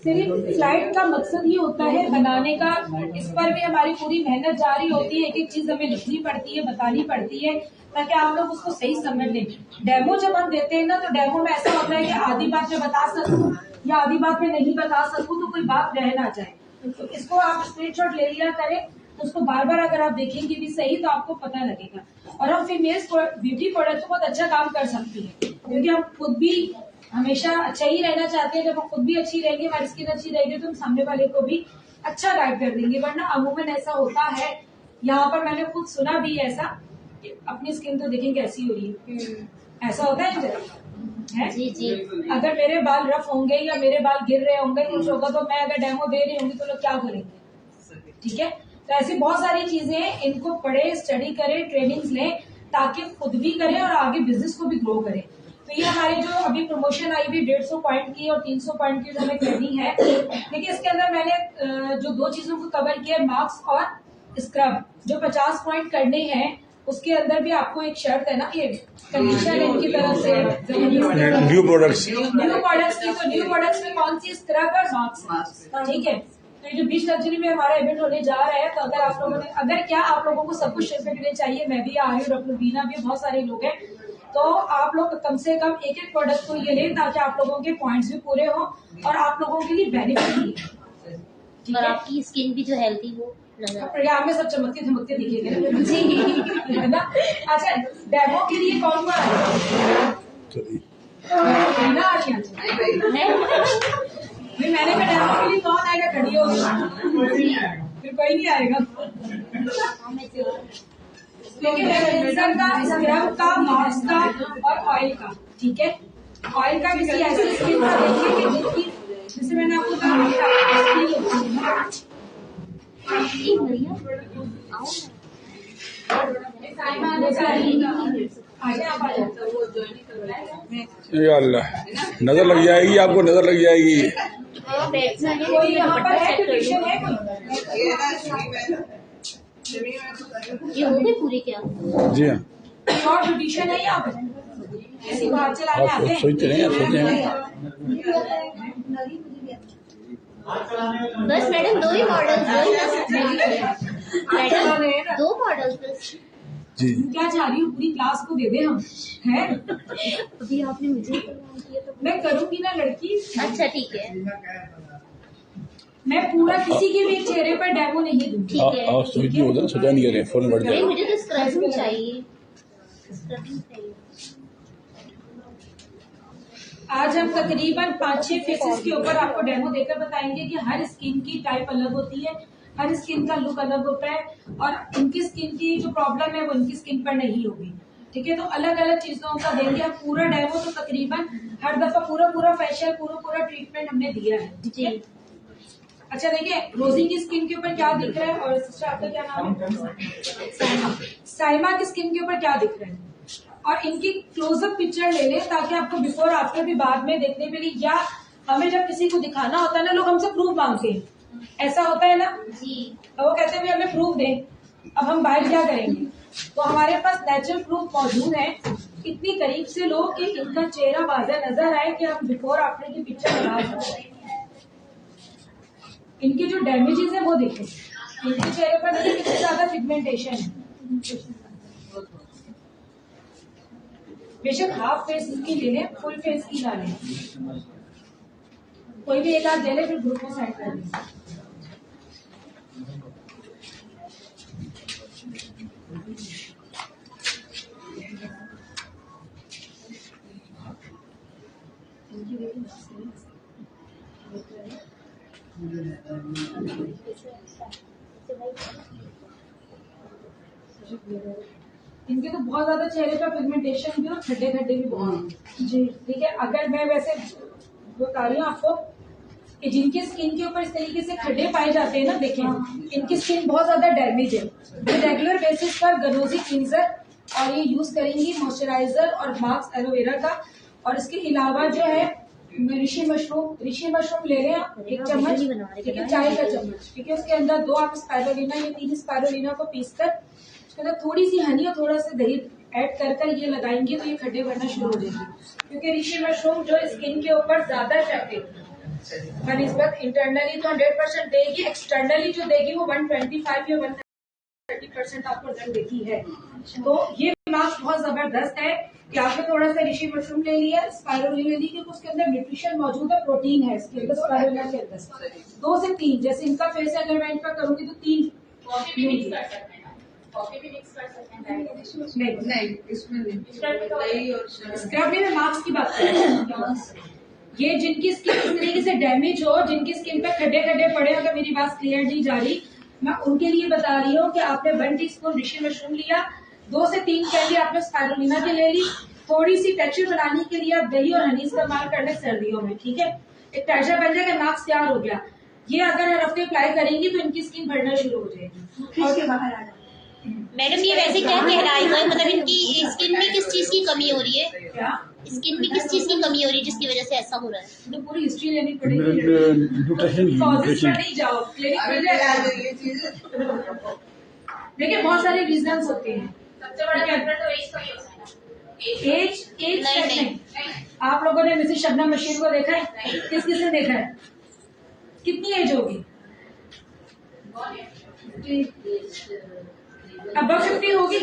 सिर्फ स्लाइड का मकसद ही होता है बनाने का, इस पर भी हमारी पूरी मेहनत जारी होती है, एक एक चीज हमें लिखनी पड़ती है, बतानी पड़ती है, ताकि आप लोग उसको सही समझ लें। डेमो जब हम देते हैं ना, तो डेमो में ऐसा होता है कि आधी बात मैं बता सकूं या आधी बात मैं नहीं बता सकूं, तो कोई बात रह ना जाए। तो इसको आप स्क्रीनशॉट ले लिया करें, तो उसको बार बार अगर आप देखेंगे भी सही तो आपको पता लगेगा। और हम फीमेल्स ब्यूटी प्रोडक्ट बहुत अच्छा काम कर सकती है, क्योंकि हम खुद भी हमेशा अच्छा ही रहना चाहते हैं। जब हम खुद भी अच्छी रहेंगे, हमारी स्किन अच्छी रहेगी, तो हम सामने वाले को भी अच्छा गाइड कर देंगे। वरना अमूमन ऐसा होता है, यहाँ पर मैंने खुद सुना भी ऐसा, अपनी स्किन तो देखें कैसी हो रही है, ऐसा होता है है? जी जी। अगर मेरे बाल रफ होंगे या मेरे बाल गिर रहे होंगे, कुछ होगा, तो मैं अगर डेमो दे रही होंगी तो लोग क्या करेंगे, ठीक है। तो ऐसी बहुत सारी चीजें, इनको पढ़े, स्टडी करें, ट्रेनिंग्स लें, ताकि खुद भी करें और आगे बिजनेस को भी ग्रो करें। तो ये हमारे जो अभी प्रमोशन आई हुई 150 पॉइंट की और 300 पॉइंट की जो हमें करनी है, लेकिन इसके अंदर मैंने जो दो चीजों को कवर किया, मास्क और स्क्रब, जो 50 पॉइंट करने हैं, उसके अंदर भी आपको एक शर्त है ना, ये कंडीशन है इनकी तरफ से न्यू प्रोडक्ट्स की। तो न्यू प्रोडक्ट्स में कौन सी स्क्रब और मास्क, ठीक है। तो ये जो बीच लग्जरी में हमारा इवेंट होने जा रहा है, तो अगर आप लोगों ने, अगर क्या आप लोगों को सब कुछ शेयर करने चाहिए, मैं भी आ रही हूँ, डॉक्टर बीना भी, बहुत सारे लोग हैं, तो आप लोग कम से कम एक एक प्रोडक्ट को ये लें, ताकि आप लोगों के पॉइंट्स भी पूरे हो और आप लोगों के लिए बेनिफिट भी है, और आपकी स्किन भी जो हेल्थी हो नजर। प्रोग्राम में सब चमकते धमकते दिखेंगे ना जी, है ना। अच्छा, डेमो के लिए कौन कौन आएगा? बीना आ रही है, मैंने कहा डेमो के लिए कौन आएगा, खड़ी होगी, फिर कोई नहीं आएगा। लेकिन क्लेंजर का, स्क्रब का, मास्क का और ऑयल का, ठीक है। ऑयल का किसी ऐसी स्किन का देखिए कि जिनकी, जैसे मैंने आपको कहा, अल्लाह, नजर लग जाएगी आपको, नजर लग जाएगी। कोई यहाँ पर है कंडीशन है ये होंगे पूरे क्या? जी हाँ, शॉर्ट ब्यूटिशियन है यहाँ पे, ऐसी बात चलाने आप आते हैं। सोचते रहे, आप सोचते हैं। बस मैडम दो ही मॉडल्स, मैडम दो मॉडल्स बस। जी, क्या चाह रही हूँ, पूरी क्लास को दे दे हम, है अभी आपने मुझे किया तो मैं करूंगी ना लड़की। अच्छा ठीक है, मैं पूरा किसी के भी चेहरे पर डेमो नहीं दूंगी। ठीक है। आप सोचती होता ना, सोचा नहीं करें, फौरन बढ़ नहीं जाए। मुझे तो स्क्रबिंग चाहिए, स्क्रबिंग चाहिए। आज हम तकरीबन 5-6 फेसेस के ऊपर आपको डेमो देकर बताएंगे कि हर स्किन की टाइप अलग होती है, हर स्किन का लुक अलग होता है, और इनकी स्किन की जो प्रॉब्लम है वो इनकी स्किन पर नहीं होगी, ठीक है। तो अलग अलग चीजों का देंगे हम पूरा डेमो, तो तकरीबन हर दफा पूरा फेशियल, पूरा ट्रीटमेंट हमने दिया है, ठीक है। अच्छा देखिए, रोजी की स्किन के ऊपर क्या दिख रहा है, और सिस्टर आपका क्या नाम है, साइमा की स्किन के ऊपर क्या दिख रहा है, और इनकी क्लोजअप पिक्चर ले लें, ताकि आपको बिफोर आफ्टर भी बाद में देखने मिले। या हमें जब किसी को दिखाना होता है ना, लोग हमसे प्रूफ मांगते हैं, ऐसा होता है ना जी, तो वो कहते हैं हमें प्रूफ दें। अब हम बाहर क्या करेंगे, तो हमारे पास नेचुरल प्रूफ मौजूद है, इतनी करीब से लो कि इनका चेहरा वाज़ह नजर आए, कि हम बिफोर आफ्टर की पिक्चर बना सकते हैं। इनके जो डैमेजेस है वो देखें, इनके चेहरे पर देखिए कितनी ज्यादा पिगमेंटेशन है, बेशक हाफ फेस की ले लें, फुल फेस की ना लें, कोई भी एक आध ले ले, फिर ग्रुप में साइड कर दें। इनके तो बहुत ज्यादा चेहरे पर पिगमेंटेशन भी और खड्डे खड्डे भी बहुत हैं। जी ठीक है। अगर मैं वैसे बता रही हूँ आपको कि जिनकी स्किन के ऊपर इस तरीके से खड्डे पाए जाते हैं ना, देखें इनकी स्किन बहुत ज्यादा डैमेज है। ये रेगुलर बेसिस पर गनोजी क्लींजर और ये यूज करेंगी, मॉइस्चराइजर और मास्क एलोवेरा का। और इसके अलावा जो है ऋषि मशरूम ले लें आप, 1 चम्मच, ठीक है, चाय का चम्मच, ठीक है। उसके अंदर 2 आप स्पाइरुलिना या 3 स्पाइरुलिना को पीस कर उसके अंदर थोड़ी सी हनी और थोड़ा सा दही ऐड कर ये लगाएंगे तो ये खड्डे बढ़ना शुरू हो जाएंगे। क्योंकि ऋषि मशरूम जो स्किन के ऊपर ज्यादा इफेक्टिव बनिस्बत इंटरनली तो 100% देगी, एक्सटर्नली जो देगी वो 125 या 130% आपको रिजल्ट देती है। तो ये मास्क बहुत जबरदस्त है कि आपने थोड़ा सा ऋषि मशरूम ले लिया, स्पाइरुलिना ले ली, क्योंकि उसके अंदर न्यूट्रिशन मौजूद है, प्रोटीन है इसके अंदर, स्पाइरुलिना के अंदर 2 से 3, जैसे इनका फेस अगर मैं इनका करूंगी तो 3 कॉफी भी मिक्स कर सकते हैं, कॉफी भी मिक्स कर सकते हैं। नहीं, इसमें नहीं। स्क्रब में मास्क की बात कर रही हूँ। ये जिनकी स्किन इस तरीके से डैमेज हो, जिनकी स्किन पे खड्डे खड्डे पड़े, अगर मेरी बात क्लियर नहीं जा रही, मैं उनके लिए बता रही हूँ कि आपने 1 टीस्पून ऋषि मशरूम लिया, 2 से 3 कैंडी आपने स्पाइरुलिना की ले ली, थोड़ी सी टेक्सचर बनाने के लिए आप दही और हनी इस्तेमाल कर ले सर्दियों में, ठीक है। एक टेक्सचर बन जाएगा, मास्क तैयार हो गया। ये अगर हर हफ्ते अप्लाई करेंगी तो इनकी स्किन बढ़ना शुरू हो जाएगी और बाहर आ जाएगी। मैडम ये वैसे क्या कहलाएगा, मतलब इनकी स्किन में किस चीज की कमी हो रही है? क्या स्किन में किस चीज की कमी हो रही है जिसकी वजह से ऐसा हो रहा है? तो पूरी हिस्ट्री लेनी पड़ेगी। न्यूट्रिशन कॉजेस पर नहीं जाओ, क्लिनिक पे जाओ। देखिए बहुत सारे रीजंस होते हैं। सबसे बड़ा डिफरेंट तो एज का ही होता है ना। एज नहीं। आप लोगों ने मिसेस शबनम बशीर को देखा है? किस किसने देखा है? कितनी एज होगी? अब 50 होगी।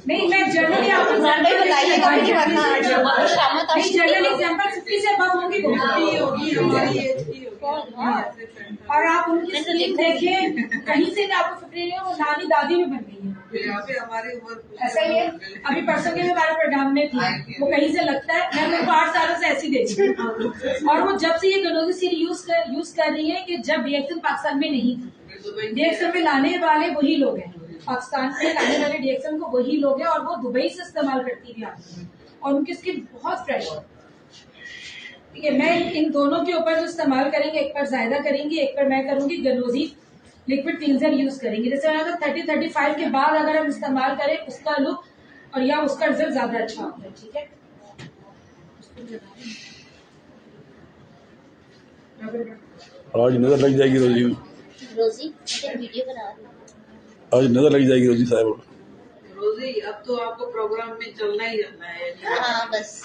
नहीं, मैं जनरली आपको जनरल एग्जाम्पल 50 से अब होंगी और आप उनकी स्किन देखें, कहीं से भी आपको फिक्र नहीं हो, वो नानी दादी भी बन गई है। ऐसा ही है। अभी परसों के भी हमारे प्रोग्राम में थी, वो कहीं से लगता है, मैं उनको 8 सालों से ऐसी देखी और वो जब से ये गनोजी सीरी यूज कर रही है कि जब डीएक्सन पाकिस्तान में नहीं थी, डीएक्सन में लाने वाले वही लोग हैं, पाकिस्तान में लाने वाले डीएक्सन को वही लोग हैं और वो दुबई से इस्तेमाल करती थी और उनकी स्किन बहुत फ्रेश है। ठीक है, मैं इन दोनों के ऊपर जो इस्तेमाल करेंगे, एक पर जायदा करेंगी, एक पर मैं करूंगी गनोजी लिक्विड क्लींजर यूज करेंगे। जैसे मैंने 30-35 के बाद अगर हम इस्तेमाल करें उसका लुक और या उसका रिजल्ट ज्यादा अच्छा होता है। ठीक है, आज नजर लग जाएगी रोजी वीडियो बना रही हूँ। आज नजर लग जाएगी रोजी साहब। रोजी अब तो आपको प्रोग्राम में चलना ही रहना है। हाँ बस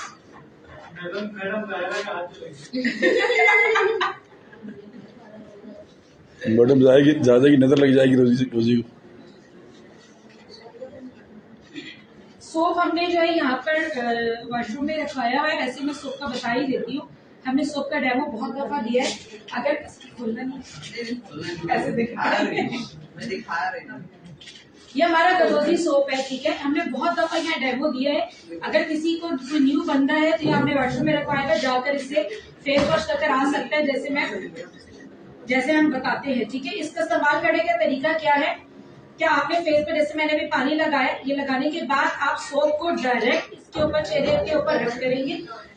मैडम ज्यादा की नजर लग जाएगी रोजी को। सोप हमने जो है यहाँ पर वॉशरूम में रखवाया हुआ है। वैसे मैं सोप का बता ही देती हूँ, हमने सोप का डेमो बहुत दफा दिया है। अगर खोलना नहीं ऐसे दिखा रहे ये हमारा गनोजी सोप है, ठीक है। हमने बहुत दफा यहाँ डेमो दिया है। अगर किसी को कोई न्यू बंदा है तो यहाँ हमने वॉशरूम में रखवाया है, जाकर इससे फेस वॉश करके आ सकता है जैसे हम बताते हैं। ठीक है, इसका इस्तेमाल करने का तरीका क्या है, क्या आपने फेस पे, जैसे मैंने अभी पानी लगाया, ये लगाने के बाद आप सोप को डायरेक्ट इसके ऊपर, चेहरे के ऊपर रब करेंगे।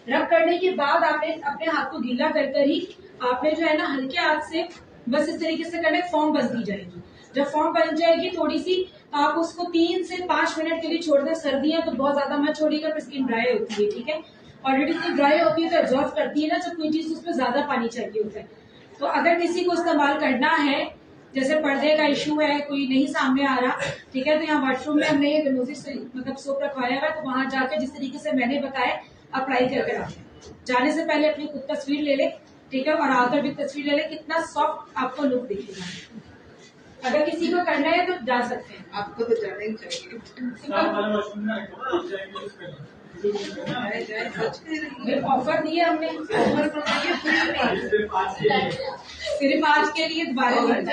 रब करने के बाद आपने अपने हाथ को गीला कर ही आपने जो है ना हल्के हाथ से बस इस तरीके से करना, फॉर्म बन दी जाएगी। जब फॉर्म बन जाएगी थोड़ी सी, तो आप उसको 3 से 5 मिनट के लिए छोड़ दें। सर्दियां तो बहुत ज्यादा मत छोड़िएगा, फिर स्किन ड्राई होती है। ठीक है, ऑलरेडी स्किन ड्राई होती है तो एब्जॉर्ब करती है ना, जब कोई चीज उसमें ज्यादा पानी चाहिए होता है। तो अगर किसी को इस्तेमाल करना है, जैसे पर्दे का इशू है, कोई नहीं सामने आ रहा, ठीक है, तो यहाँ वॉशरूम में हमने ये गनोजी मतलब सोप रखवाया हुआ है। तो वहां जाकर जिस तरीके से मैंने बताया अप्लाई करके आए। जाने से पहले अपनी खुद तस्वीर ले ले, ठीक है, और आकर भी तस्वीर ले ले, कितना सॉफ्ट आपको लुक दिखेगा। अगर किसी को करना है तो जा सकते हैं। आपको तो जाना ही चाहिए। जाए बच के रहिए। ऑफर दिया हमने, ऑफर तो दिए सिर्फ आज के लिए, दोबारा नहीं।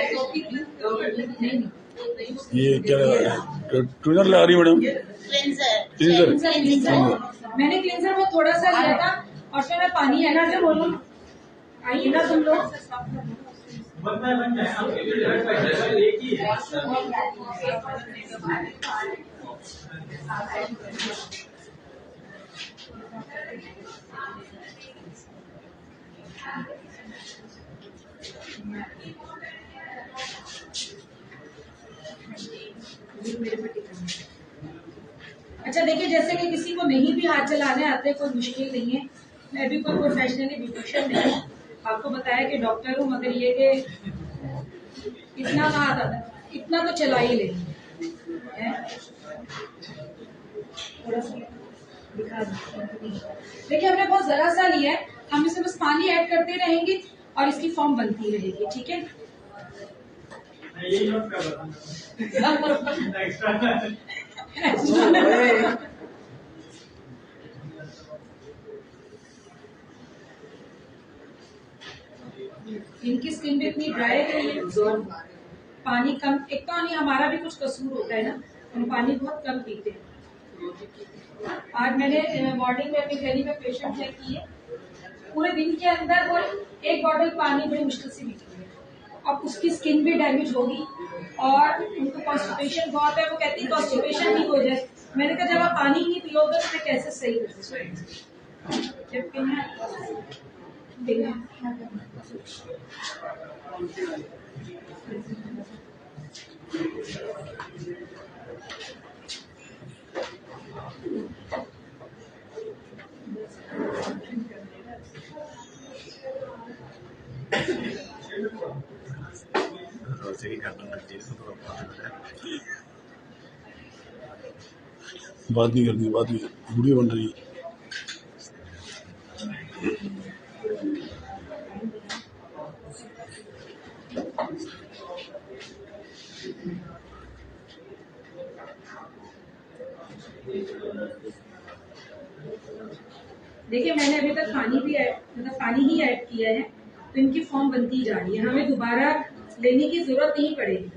नहीं ये क्या लगा रहा है? ट्विनर लगा रही है मैडम? क्लींजर। मैंने क्लींजर वो थोड़ा सा लिया था और फिर मैं पानी है ना जो बोलो, आइए ना तुम लोग। अच्छा देखिए, जैसे कि किसी को नहीं भी हाथ चलाने आते, कोई मुश्किल नहीं है। मैं भी कोई प्रोफेशनली ब्यूटिशियन नहीं हूँ, आपको बताया कि डॉक्टर हूँ, मगर ये कि इतना कहा था, इतना तो चला ही ले। देखिए हमने बहुत जरा सा लिया है, हम इसमें बस पानी ऐड करते रहेंगे और इसकी फॉर्म बनती रहेगी, ठीक है। इनकी स्किन भी इतनी ड्राई है, ये पानी कम, एक तो नहीं हमारा भी कुछ कसूर होता है ना, हम पानी बहुत कम पीते हैं। आज मैंने मॉर्निंग में अपनी गली में पेशेंट चेक किए, पूरे दिन के अंदर वो एक बॉटल पानी बड़ी मुश्किल से पीती है, अब उसकी स्किन भी डैमेज होगी और उनको कॉन्स्टिपेशन बहुत है। वो कहती है कॉन्स्टिपेशन ठीक हो जाए। मैंने कहा जब आप पानी नहीं पियोगे तो कैसे सही हो बात नहीं करनी, बात नहीं, वीडियो बन रही है। देखिए मैंने अभी तक पानी भी मतलब पानी ही ऐड किया है, तो इनकी फॉर्म बनती जा रही है, हमें दोबारा लेने की जरूरत नहीं पड़ेगी।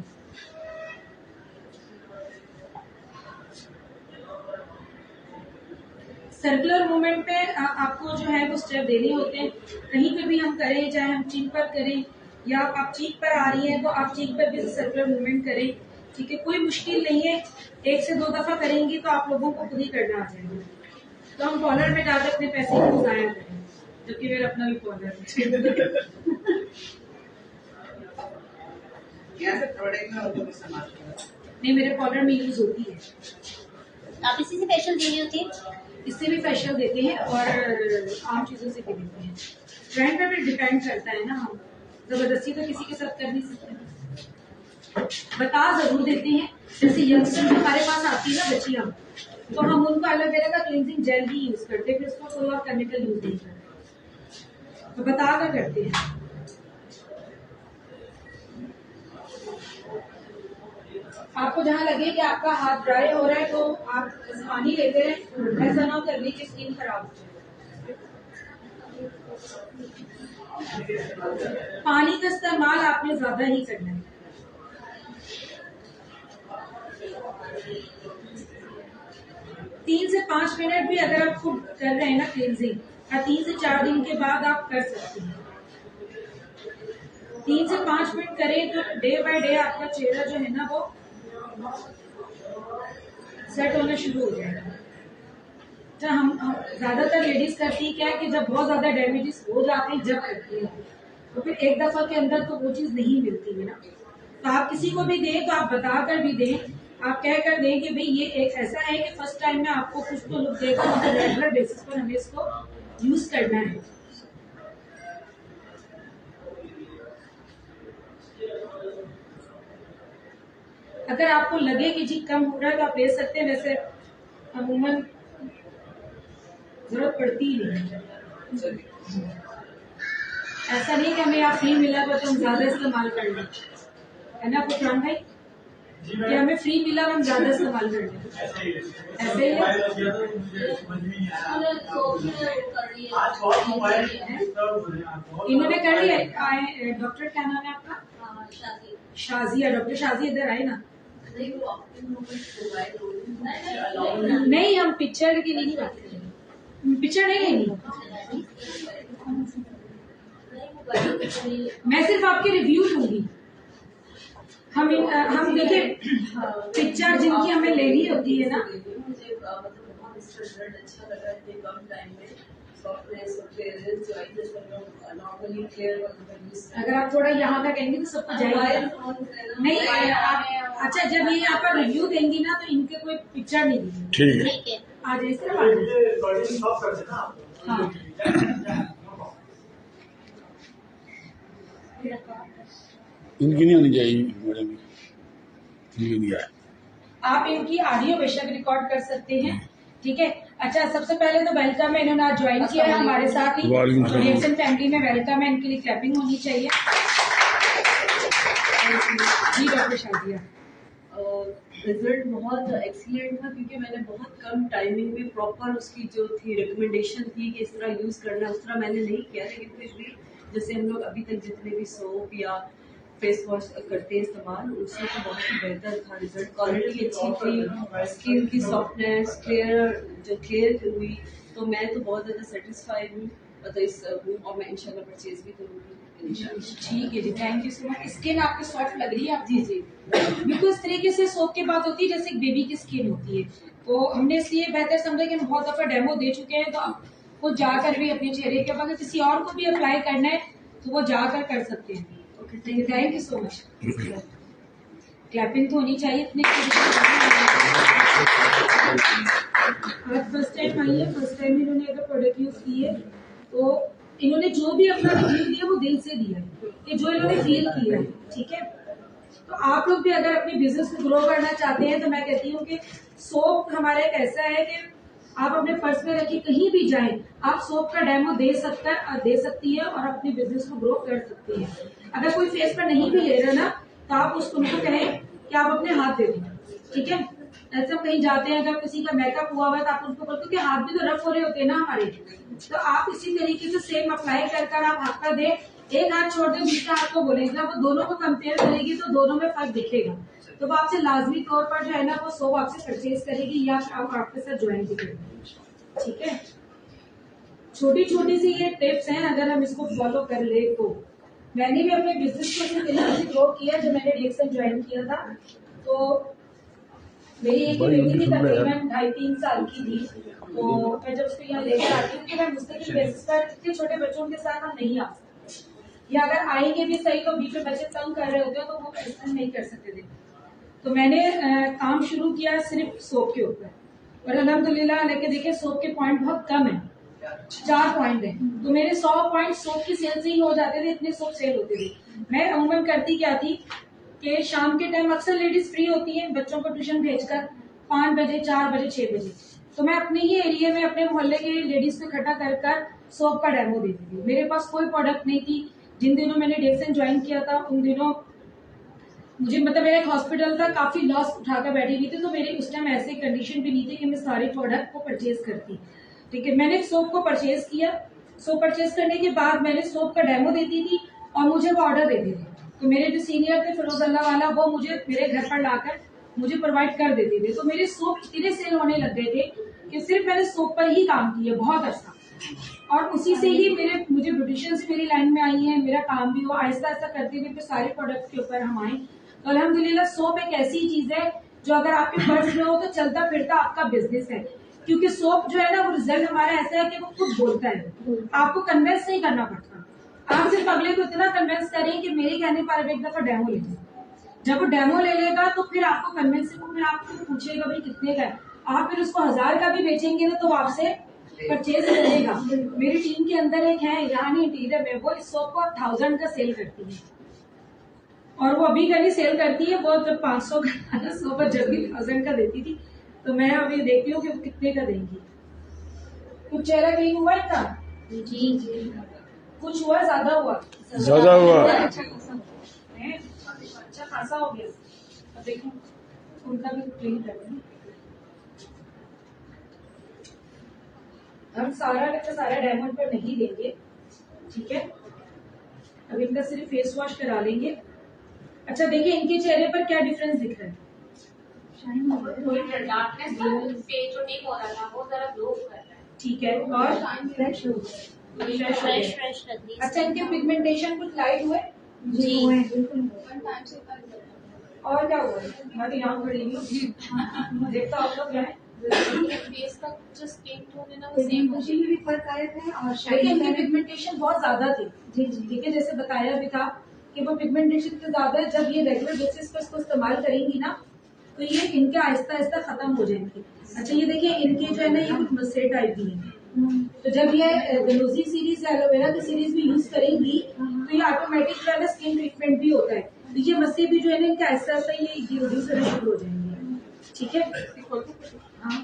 सर्कुलर मूवमेंट पे आपको जो है वो स्टेप देने होते हैं, कहीं पे भी हम करें, चाहे हम चीक पर करें या आप चीक पर आ रही हैं तो आप चीक पर भी सर्कुलर मूवमेंट करें, ठीक है, कोई मुश्किल नहीं है। 1 से 2 दफा करेंगी तो आप लोगों को खुद ही करना आ जाएगा। तो हम कॉलर में डाल अपने पैसे को जाया करें, जबकि मेरा अपना भी कॉलर है। नहीं, मेरे कॉलर में यूज होती है। आप इसी से फेशियल दे रही होती है? इससे भी फेशियल देते हैं और आम चीजों से भी देते हैं। ट्रेंड पे भी डिपेंड करता है ना, हम जबरदस्ती तो किसी के साथ कर नहीं सकते। बता जरूर देते हैं, जैसे यंगस्टर हमारे पास आती है ना बच्चियां, तो हम उनको एलोवेरा का क्लींजिंग जेल ही यूज करते हैं, फिर उसको कोई और केमिकल यूज नहीं करते, तो बता कर करते हैं। आपको जहाँ लगे कि आपका हाथ ड्राई हो रहा है तो आप पानी लेते हैं, ऐसा ना करने की स्किन खराब हो जाए। पानी का इस्तेमाल आपने ज्यादा ही करना है। तीन से 5 मिनट भी अगर आप खुद कर रहे हैं ना क्लींजिंग, 3 से 4 दिन के बाद आप कर सकते हैं। 3 से 5 मिनट करें तो डे बाय डे आपका चेहरा जो है ना वो सेट होना शुरू हो जाएगा। तो हम ज्यादातर लेडीज करती क्या है कि जब बहुत ज्यादा डैमेजेस हो जाते हैं जब करती है, तो फिर एक दफा के अंदर तो वो चीज नहीं मिलती है ना। तो आप किसी को भी दें तो आप बता कर भी दें, आप कह कर दें कि भाई ये एक ऐसा है कि फर्स्ट टाइम में आपको कुछ तो लुक देगा, मतलब रेगुलर बेसिस पर हमें इसको यूज करना है। अगर आपको लगे कि जी कम हो रहा है तो आप ले सकते हैं, वैसे अमूमन जरूरत पड़ती ही नहीं। ऐसा नहीं कि हमें आप फ्री मिला तो हम ज्यादा इस्तेमाल कर लें। है ना फुरकान भाई, कि हमें फ्री मिला और हम ज्यादा इस्तेमाल कर लें, ऐसे ही है। इन्होंने कर लिया। डॉक्टर क्या नाम है आपका? शाजिया। डॉक्टर शाजिया इधर आए ना। नहीं, हम पिक्चर के लिए नहीं बात करेंगे, पिक्चर नहीं लेंगे। मैं सिर्फ आपके रिव्यू लूंगी। हम देखिए पिक्चर जिनकी हमें लेनी होती है ना, अगर आप थोड़ा यहाँ तक कहेंगे तो सबको जाएगा। नहीं अच्छा, जब ये यहाँ पर रिव्यू देंगी ना तो इनके कोई पिक्चर नहीं देंगे। ठीक है, ठीक है। आ जाए सिर्फ हाँ। इनकी नहीं होनी चाहिए मैडम, इनकी नहीं है। आप इनकी ऑडियो बेशक रिकॉर्ड कर सकते हैं, ठीक है। अच्छा, सबसे पहले तो वेलकम है, इन्होंने आज ज्वाइन किया है हमारे साथ ही। वालेकुम सलाम। रिएक्शन फैमिली में वेलकम है, इनके लिए क्लैपिंग होनी चाहिए। जी डॉक्टर शाजिया। रिजल्ट बहुत एक्सीलेंट था, क्योंकि मैंने बहुत कम टाइमिंग में प्रॉपर उसकी जो थी रिकमेंडेशन थी कि इस तरह यूज़ करना है, उस तरह मैंने नहीं किया। लेकिन फिर भी जैसे हम लोग अभी तक जितने भी सोप या फेस वॉश करते हैं इस्तेमाल, उससे तो बहुत ही बेहतर था रिजल्ट। क्वालिटी अच्छी थी, स्किन की सॉफ्टनेस, क्लियर हुई, तो मैं तो बहुत ज़्यादा सेटिस्फाइड हूँ और मैं इंशाल्लाह परचेज भी करूँगी। ठीक है जी, thank you so much. Skin आपकी सॉफ्ट लग रही है आप? जी जी, बिल्कुल इस तरीके से सोप की बात होती है जैसे एक बेबी की स्किन होती है। तो हमने इसलिए बेहतर समझा कि हम बहुत दफा डेमो दे चुके हैं, तो वो जाकर भी अपने चेहरे के ऊपर किसी और को भी अप्लाई करना है तो वो जाकर कर सकते हैं। Thank you so much. Clapping तो होनी चाहिए इतने। फर्स्ट टाइम आई है, फर्स्ट टाइम इन्होंने अगर प्रोडक्ट यूज किए तो इन्होंने जो भी अपना रिव्यू दिया वो दिल से दिया है, कि जो इन्होंने फील किया है, ठीक है। तो आप लोग भी अगर अपने बिजनेस को ग्रो करना चाहते हैं तो मैं कहती हूँ कि सोप हमारा एक ऐसा है कि आप अपने पर्स में रखिए, कहीं भी जाएं आप सोप का डेमो दे सकती है और अपने बिजनेस को ग्रो कर सकती है। अगर कोई फेस पर नहीं भी ले रहा ना तो आप उसको कहें कि आप अपने हाथ दे दें, ठीक है। ऐसे हम कहीं जाते हैं, अगर किसी का मेकअप हुआ हुआ है तो आप उसको बोलते हो कि हाथ भी तो रफ हो रहे होते हैं ना हमारे, तो आप इसी तरीके से सेम अप्लाई कर आप हाथ का दे, एक हाथ छोड़ दे, दूसरे हाथ को बोले, जब वो दोनों को कंपेयर करेगी तो दोनों में फर्क दिखेगा। तो वो आपसे लाजमी तौर पर जो है ना वो सोप आपसे परचेज करेगी या आपके साथ ज्वाइन भी करेगी, ठीक है। छोटी छोटी सी ये टिप्स हैं, अगर हम इसको फॉलो कर ले तो। मैंने भी अपने बिजनेस को इसी तरीके से ग्रो किया। जब मैंने रिएक्शन ज्वाइन किया था तो मेरी एक बेटी थी, तकरीबन 2.5-3 साल की थी। तो मैं जब उसको यहाँ लेकर आती हूँ कि मैं मुस्तकिल बेसिस पर इतने छोटे बच्चों के साथ हम नहीं आ सकते, या अगर आएंगे भी सही तो बीच में बच्चे तंग कर रहे होते हैं तो वो एक्सटेंड नहीं कर सकते थे। तो मैंने काम शुरू किया सिर्फ सोप के ऊपर, और अल्हम्दुलिल्लाह लेके देखिए सोप के पॉइंट बहुत कम है, 4 पॉइंट है। तो मेरे 100 पॉइंट सोप की सेल से ही हो जाते थे, इतने सोप सेल होते थे। मैं अमूमन करती क्या थी कि शाम के टाइम अक्सर लेडीज फ्री होती हैं बच्चों को ट्यूशन भेजकर, 5 बजे, 4 बजे, 6 बजे, तो मैं अपने ही एरिया में अपने मोहल्ले के लेडीज को इकट्ठा कर सोप का डेमो देती थी। मेरे पास कोई प्रोडक्ट नहीं थी। जिन दिनों मैंने डेक्सन ज्वाइन किया था उन दिनों मुझे मेरा एक हॉस्पिटल था, काफी लॉस उठाकर बैठी हुई थी, तो मेरी उस टाइम ऐसी कंडीशन भी नहीं थी कि मैं सारे प्रोडक्ट को परचेज करती, ठीक है। मैंने सोप को परचेज किया। सोप परचेज करने के बाद मैंने सोप का डेमो देती थी और मुझे वो ऑर्डर देते थे। तो मेरे जो सीनियर थे फिरोज अल्लाह वाला, वो मुझे मेरे घर पर लाकर मुझे प्रोवाइड कर देते थे। तो मेरे सोप इतने सेल होने लग गए थे कि सिर्फ मैंने सोप पर ही काम किया बहुत अच्छा, और उसी से ही मुझे ब्यूटिशियन से मेरी लाइन में आई है, मेरा काम भी हुआ। आहिस्ता आहिस्ता करते करते सारे प्रोडक्ट के ऊपर हम आए। तो अल्हम्दुलिल्लाह सोप एक ऐसी चीज है जो अगर आपके पर्स में हो तो चलता फिरता आपका बिजनेस है, क्योंकि सोप जो है ना वो रिजल्ट हमारा ऐसा है कि वो खुद बोलता है, आपको कन्विंस नहीं करना पड़ता। आप सिर्फ अगले को इतना कन्विंस करें कि मेरे कहने पर एक दफा डेमो ले लें। जब वो डेमो ले लेगा तो फिर आपको कन्विंस, फिर आपको पूछेगा भाई कितने का है, आप फिर उसको 1000 का भी बेचेंगे ना तो आपसे परचेज करेगा। मेरी टीम के अंदर एक है ईरानी इंटीरियर में, वो इस सोप को 1000 का सेल करती है, और वो अभी कभी सेल करती है। वो जब 500 का सोप जब भी 1000 का देती थी, तो मैं अभी देखती हूँ कि वो कितने का देंगी। कुछ चेहरा कहीं हुआ था? जी कुछ हुआ, ज्यादा हुआ? ज्यादा हुआ। अच्छा अच्छा खासा हो गया। अब देखो उनका भी क्लीन कर दें। हम सारा का सारा डायमंड पर नहीं देंगे, ठीक है। अब इनका सिर्फ फेस वॉश करा लेंगे। अच्छा देखिए इनके चेहरे पर क्या डिफरेंस दिख रहा है। थोड़ी डार्कनेस पे जो टिक हो रहा था वो जरा ग्लो कर रहा है। ठीक है, और फ्रेश हो गया। फ्रेश लग रही है। अच्छा इनके पिगमेंटेशन कुछ लाइट हुए जी और क्या हुआ है? हमारी यहाँ खड़ी हूँ देखता आप लोग क्या है। फेस का जो स्किन टोन है ना वो सेम हो भी फर्क आए थे और देखिए इनकी पिगमेंटेशन बहुत ज्यादा थी। जी जी ठीक है, जैसे बताया भी था कि वो पिगमेंटेशन तो ज्यादा है। जब ये रेगुलर बेसिस पर इसको इस्तेमाल करेंगी ना तो ये इनके आहिस्ता आहिस्ता खत्म हो जाएंगे। अच्छा ये देखिए इनके जो है ना ये कुछ मस्से टाइप भी है, तो जब ये गलोजी सीरीज या एलोवेरा की सीरीज भी यूज करेंगी तो ये ऑटोमेटिक जो है ना स्किन ट्रीटमेंट भी होता है। तो ये मस्से भी जो है ना इनके आहिस्ता आहिस्ता ये रिड्यूस होना शुरू हो जाएंगे। ठीक है, हाँ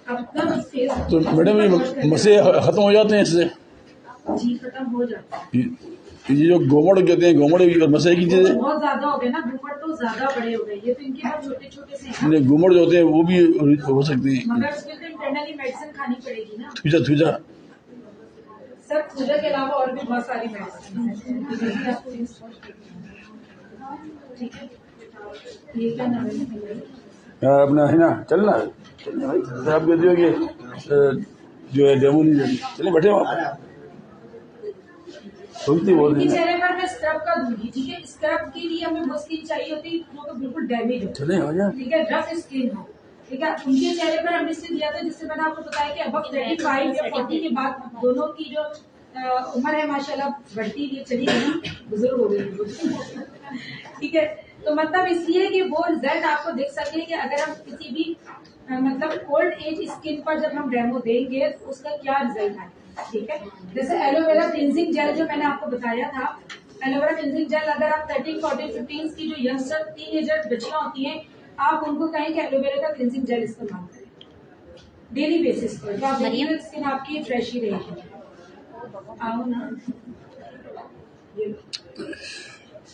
अपना फेस तो मैडम ये मसे खत्म हो जाते हैं इससे? जी खत्म हो जाता है। ये जो गोमड़ कहते हैं, गोमड़ और मसे की चीजें बहुत ज्यादा हो गए ना, घूमट तो ज्यादा बड़े हो गए। ये तो इनके बहुत छोटे छोटे से हैं, गोमड़ जो होते हैं वो भी हो सकती है। मगर उसके लिए इंटरनली मेडिसिन खानी पड़ेगी ना थूजा सर। पूजा के अलावा और भी बहुत सारी मेडिसिन है। ठीक है, ये क्या नाम है यार अपना है ना, चलना भाई। फिर आप कहते हो कि जो है डेमो नहीं देती, चले बैठे वहाँ सोचती बोल इनके रही चेहरे पर मैं स्क्रब का दूंगी। ठीक है, स्क्रब के लिए हमें वो स्किन चाहिए होती है जो बिल्कुल डैमेज हो, चले हो जा। ठीक है, रफ स्किन हो। ठीक है, उनके चेहरे पर हमने इससे दिया था जिससे मैंने आपको बताया कि अब 35 या 40 के बाद दोनों की जो उम्र है माशाल्लाह बढ़ती हुई चली गई ना, बुजुर्ग हो गई। ठीक है, तो मतलब इसलिए कि वो रिजल्ट आपको देख सके कि अगर हम किसी भी मतलब ओल्ड एज स्किन पर जब हम डेमो देंगे तो उसका क्या रिजल्ट है। ठीक है, जैसे एलोवेरा क्लिनजिंग जेल जो मैंने आपको बताया था, एलोवेरा क्लिनजिंग जेल अगर आप 13, 14, 15 की जो यंगस्टर टीनेजर बच्चियां होती हैं आप उनको कहें कि एलोवेरा का क्लिनजिंग जेल इस्तेमाल करें डेली बेसिस पर, तो आप देखिएगा स्किन आपकी फ्रेश ही रहेगी। आओ ना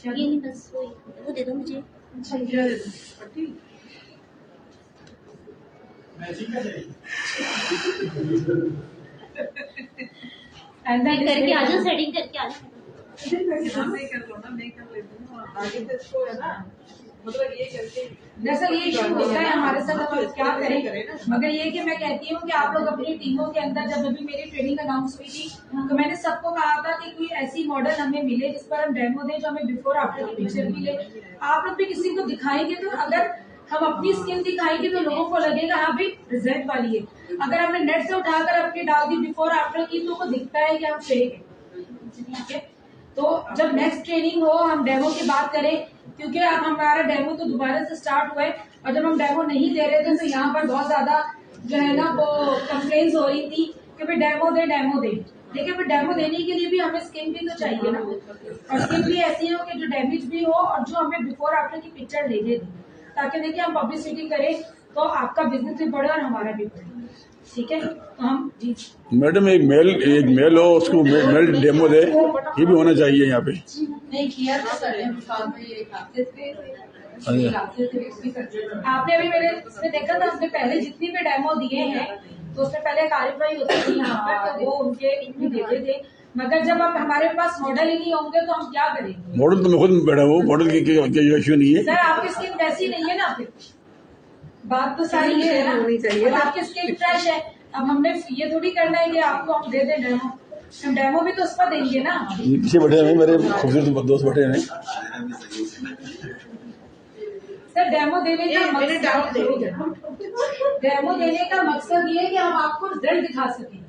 ये नहीं बस वो दे दो मुझे। करके आ जाओ, सेटिंग करके आ जाओ। मैं कर लो ना, मैं कर लेती हूँ आगे तो इसको है ना, मतलब ये करके दरअसल ये इशू होता है हमारे साथ, अब हम क्या करें। मगर ये कि मैं कहती हूँ कि आप लोग अपनी टीमों के अंदर, जब अभी मेरी ट्रेनिंग अनाउंस हुई थी तो मैंने सबको कहा था कि कोई ऐसी मॉडल हमें मिले जिस पर हम डेमो दें, जो हमें बिफोर आफ्टर की पिक्चर मिले। आप लोग भी किसी को दिखाएंगे तो अगर हम अपनी स्किन दिखाएंगे तो लोगों को लगेगा हाँ भाई रिजल्ट वाली है। अगर हमने नेट से उठाकर अपनी डाल दी बिफोर आफ्टर की तो वो दिखता है कि हम फेक है। ठीक है, तो जब नेक्स्ट ट्रेनिंग हो हम डेमो की बात करें, क्योंकि अब हमारा डेमो तो दोबारा से स्टार्ट हुआ है और जब हम डेमो नहीं दे रहे थे तो यहाँ पर बहुत ज्यादा जो है ना वो कंप्लेन्स हो रही थी कि भाई डेमो दे डेमो दे। देखिए फिर डेमो देने के लिए भी हमें स्किन भी तो चाहिए ना, और स्किन भी ऐसी हो कि जो डैमेज भी हो और जो हमें बिफोर आफ्टर की पिक्चर ले दे, ताकि देखिए हम पब्लिसिटी करें तो आपका बिजनेस भी बढ़े और हमारा भी बढ़े। ठीक है, तो हम जी मैडम एक मेल हो उसको मेल डेमो दे, ये भी होना चाहिए यहाँ पे। नहीं किया था सर, आपने अभी मेरे उसमें देखा था, उसने पहले जितनी भी डेमो दिए हैं तो उसमें पहले कार्यवाही होती थी यहाँ पर, तो वो उनके इतनी देते थे। मगर जब अब हमारे पास मॉडल ही नहीं होंगे तो हम क्या करेंगे। मॉडल तो मैं खुद बैठा हूँ, मॉडल की इश्यू नहीं है सर आपकी स्किन वैसी नहीं है ना, फिर बात तो सारी ये है ना, होनी चाहिए। आपकी स्किन फ्रेश है, अब हमने ये थोड़ी करना है कि आपको हम दे दें डेमो, हम डेमो भी तो उस पर देंगे ना। ये पीछे बैठे हैं मेरे खूबसूरत दोस्त बैठे हैं। सर डेमो देने का मकसद डेमो देने का मकसद ये है कि हम आपको रिजल्ट दिखा सकें।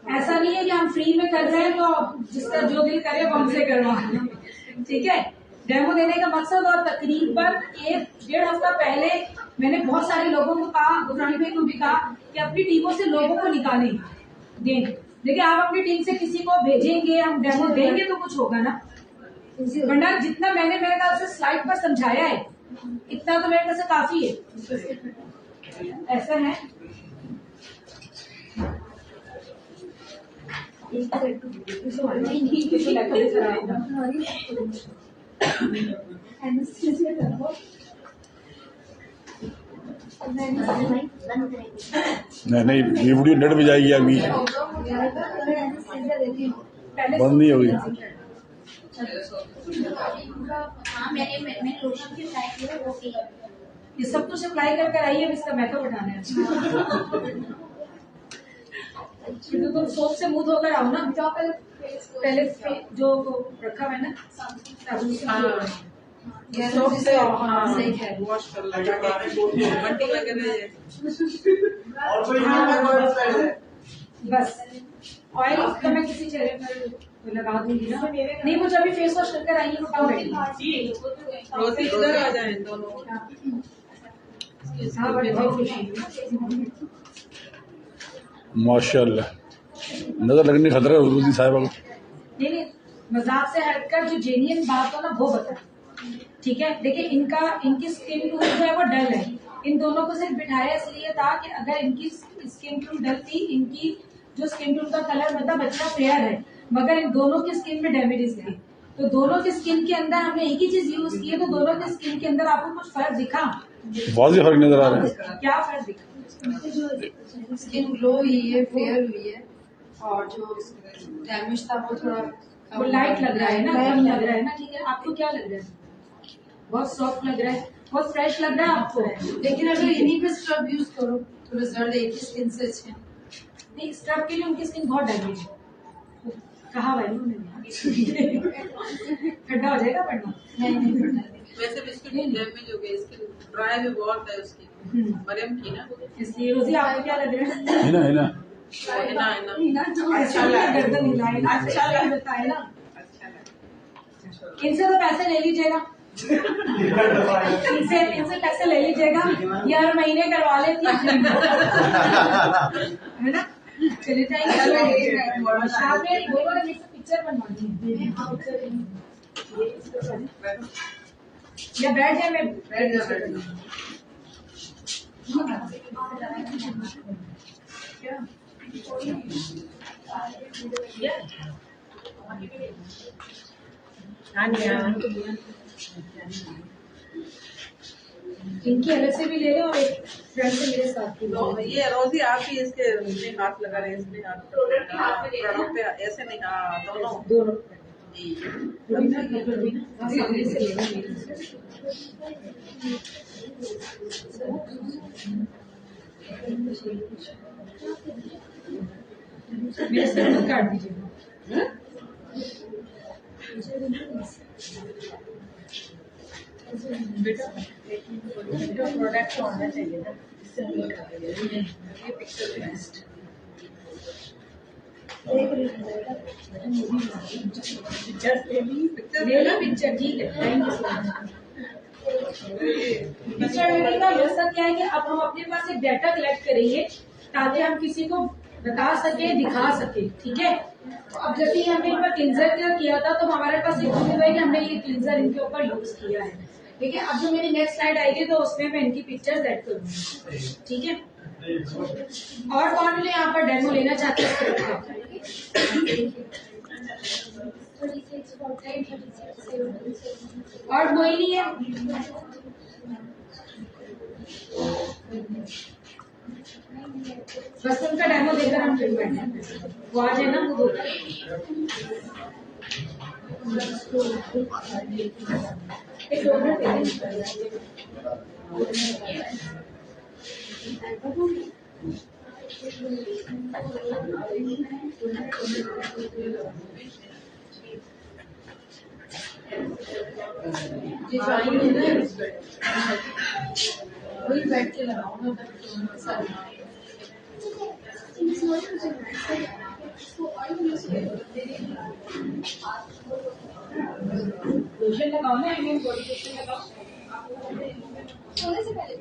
ऐसा नहीं है कि हम फ्री में कर रहे हैं तो जिसका जो दिल करे वो हमसे करवा। ठीक है, डेमो देने का मकसद, और तकरीबन 1-1.5 हफ्ता पहले मैंने बहुत सारे लोगों को कहा, गुजरानी भाई को भी कहा कि अपनी टीमों से लोगों को निकालें दें। देखिए आप अपनी टीम से किसी को भेजेंगे, हम डेमो देंगे तो कुछ होगा ना, वरना जितना मैंने मेरे ख्याल से स्लाइड पर समझाया है इतना तो मेरे ख्याल से काफी है। ऐसा है नहीं नहीं, ये वीडियो नेट पे जाएगी अभी, बंद नहीं होगी। हाँ मैंने लोशन की ट्राई किया वो भी ये सब कुछ अप्लाई कर कर आई है, अब इसका मेकअप उठाना है। तो तुम सोप से मुंह धोकर आओ ना, पहले जो रखा हुआ है ना साबुन से मुंह धो। सोप से सही है, वॉश कर लगा बंटी लगे रहे। बस ऑयल तो मैं किसी चेहरे पर लगा दूंगी ना। नहीं, मुझे अभी फेस वॉश करके आई हूँ, कब बैठी रोजी इधर आ जाए दोनों। हाँ, बड़ी बहुत खुशी। माशाल्लाह, नजर लगने खतरा है रोजी साहिबा को। नहीं, मजाक से हटकर जो जेन्युइन बात हो ना वो बता, ठीक है। देखिए इनकी स्किन टोन जो है वो डल है। इन दोनों को सिर्फ बिठाया इसलिए था कि अगर इनकी स्किन टोन डल थी, इनकी जो स्किन टोन का कलर मतलब अच्छा फेयर है, मगर इन दोनों की स्किन में डैमेजेस थे। तो दोनों की स्किन के अंदर हमने एक ही चीज यूज की है, तो दोनों की स्किन के अंदर आपको कुछ फर्क दिखा? वाज़ेह फर्क नजर आ रहा है। क्या फर्क दिखा? स्किन ग्लो हुई है, फेयर हुई है, और जो डैमेज था वो थोड़ा वो लाइट लग रहा है ना, कम लग रहा है ना, ठीक है। आपको क्या लग रहा है? बहुत सॉफ्ट लग रहा है, बहुत फ्रेश लग रहा है आपको। लेकिन अगर इन्हीं पे स्क्रब यूज करो तो रिजल्ट एक ही स्किन से अच्छे हैं। नहीं, स्क्रब के लिए उनकी स्किन बहुत डैमेज है, कहा हुआ है उन्होंने। ठंडा हो जाएगा पढ़ना। नहीं वैसे भी इसकी डैमेज हो गई, इसकी ड्राई भी बहुत है उसकी, मरियम की ना। इसलिए रोजी आपको क्या लग रहा है? है ना अच्छा लगा, गर्दन हिलाए ना, अच्छा लगा बताए ना। इनसे तो पैसे ले लीजिएगा, इनसे पैसे ले लीजिएगा, ये हर महीने करवा लेती है ना। चले जाएंगे, साथ में दोनों ने मिलकर पिक्चर बनवानी है। या बैठ जाए, मैं बैठ जा। इनकी अलग से भी ले लो और एक फ्रेंड से मेरे साथ की तो ये रोजी आप ही इसके अपने हाथ लगा रहे हैं, इसमें हाथ प्रोडक्ट पे ऐसे नहीं, हाँ दोनों जी। सामने से ले लो मेरे से काट दीजिएगा। बेटा प्रोडक्ट होना चाहिए ना, ये पिक्चर बेस्ट। ले लो पिक्चर, ठीक है, थैंक यू। पिक्चर लेने का मकसद क्या है कि अब हम अपने पास एक डाटा कलेक्ट करेंगे ताकि हम किसी को बता सके, दिखा सके, ठीक है। अब जब भी हमने इन पर क्लींजर किया था तो हमारे पास एक प्रूफ है कि हमने ये क्लींजर इनके ऊपर यूज किया है, ठीक है। अब जो मेरी नेक्स्ट स्लाइड आएगी तो उसमें मैं इनकी पिक्चर्स ऐड करूंगी, ठीक है। और कौन लोग यहाँ पर डेमो लेना चाहते हैं? और कोई नहीं है? बस उनका डेमो देकर हम चल बैठे, वो आ जाए ना वो दो। वही बैठ के लगाओ ना। लोशन लगाओ ना, बॉडी लोशन लगाओ। सोने से पहले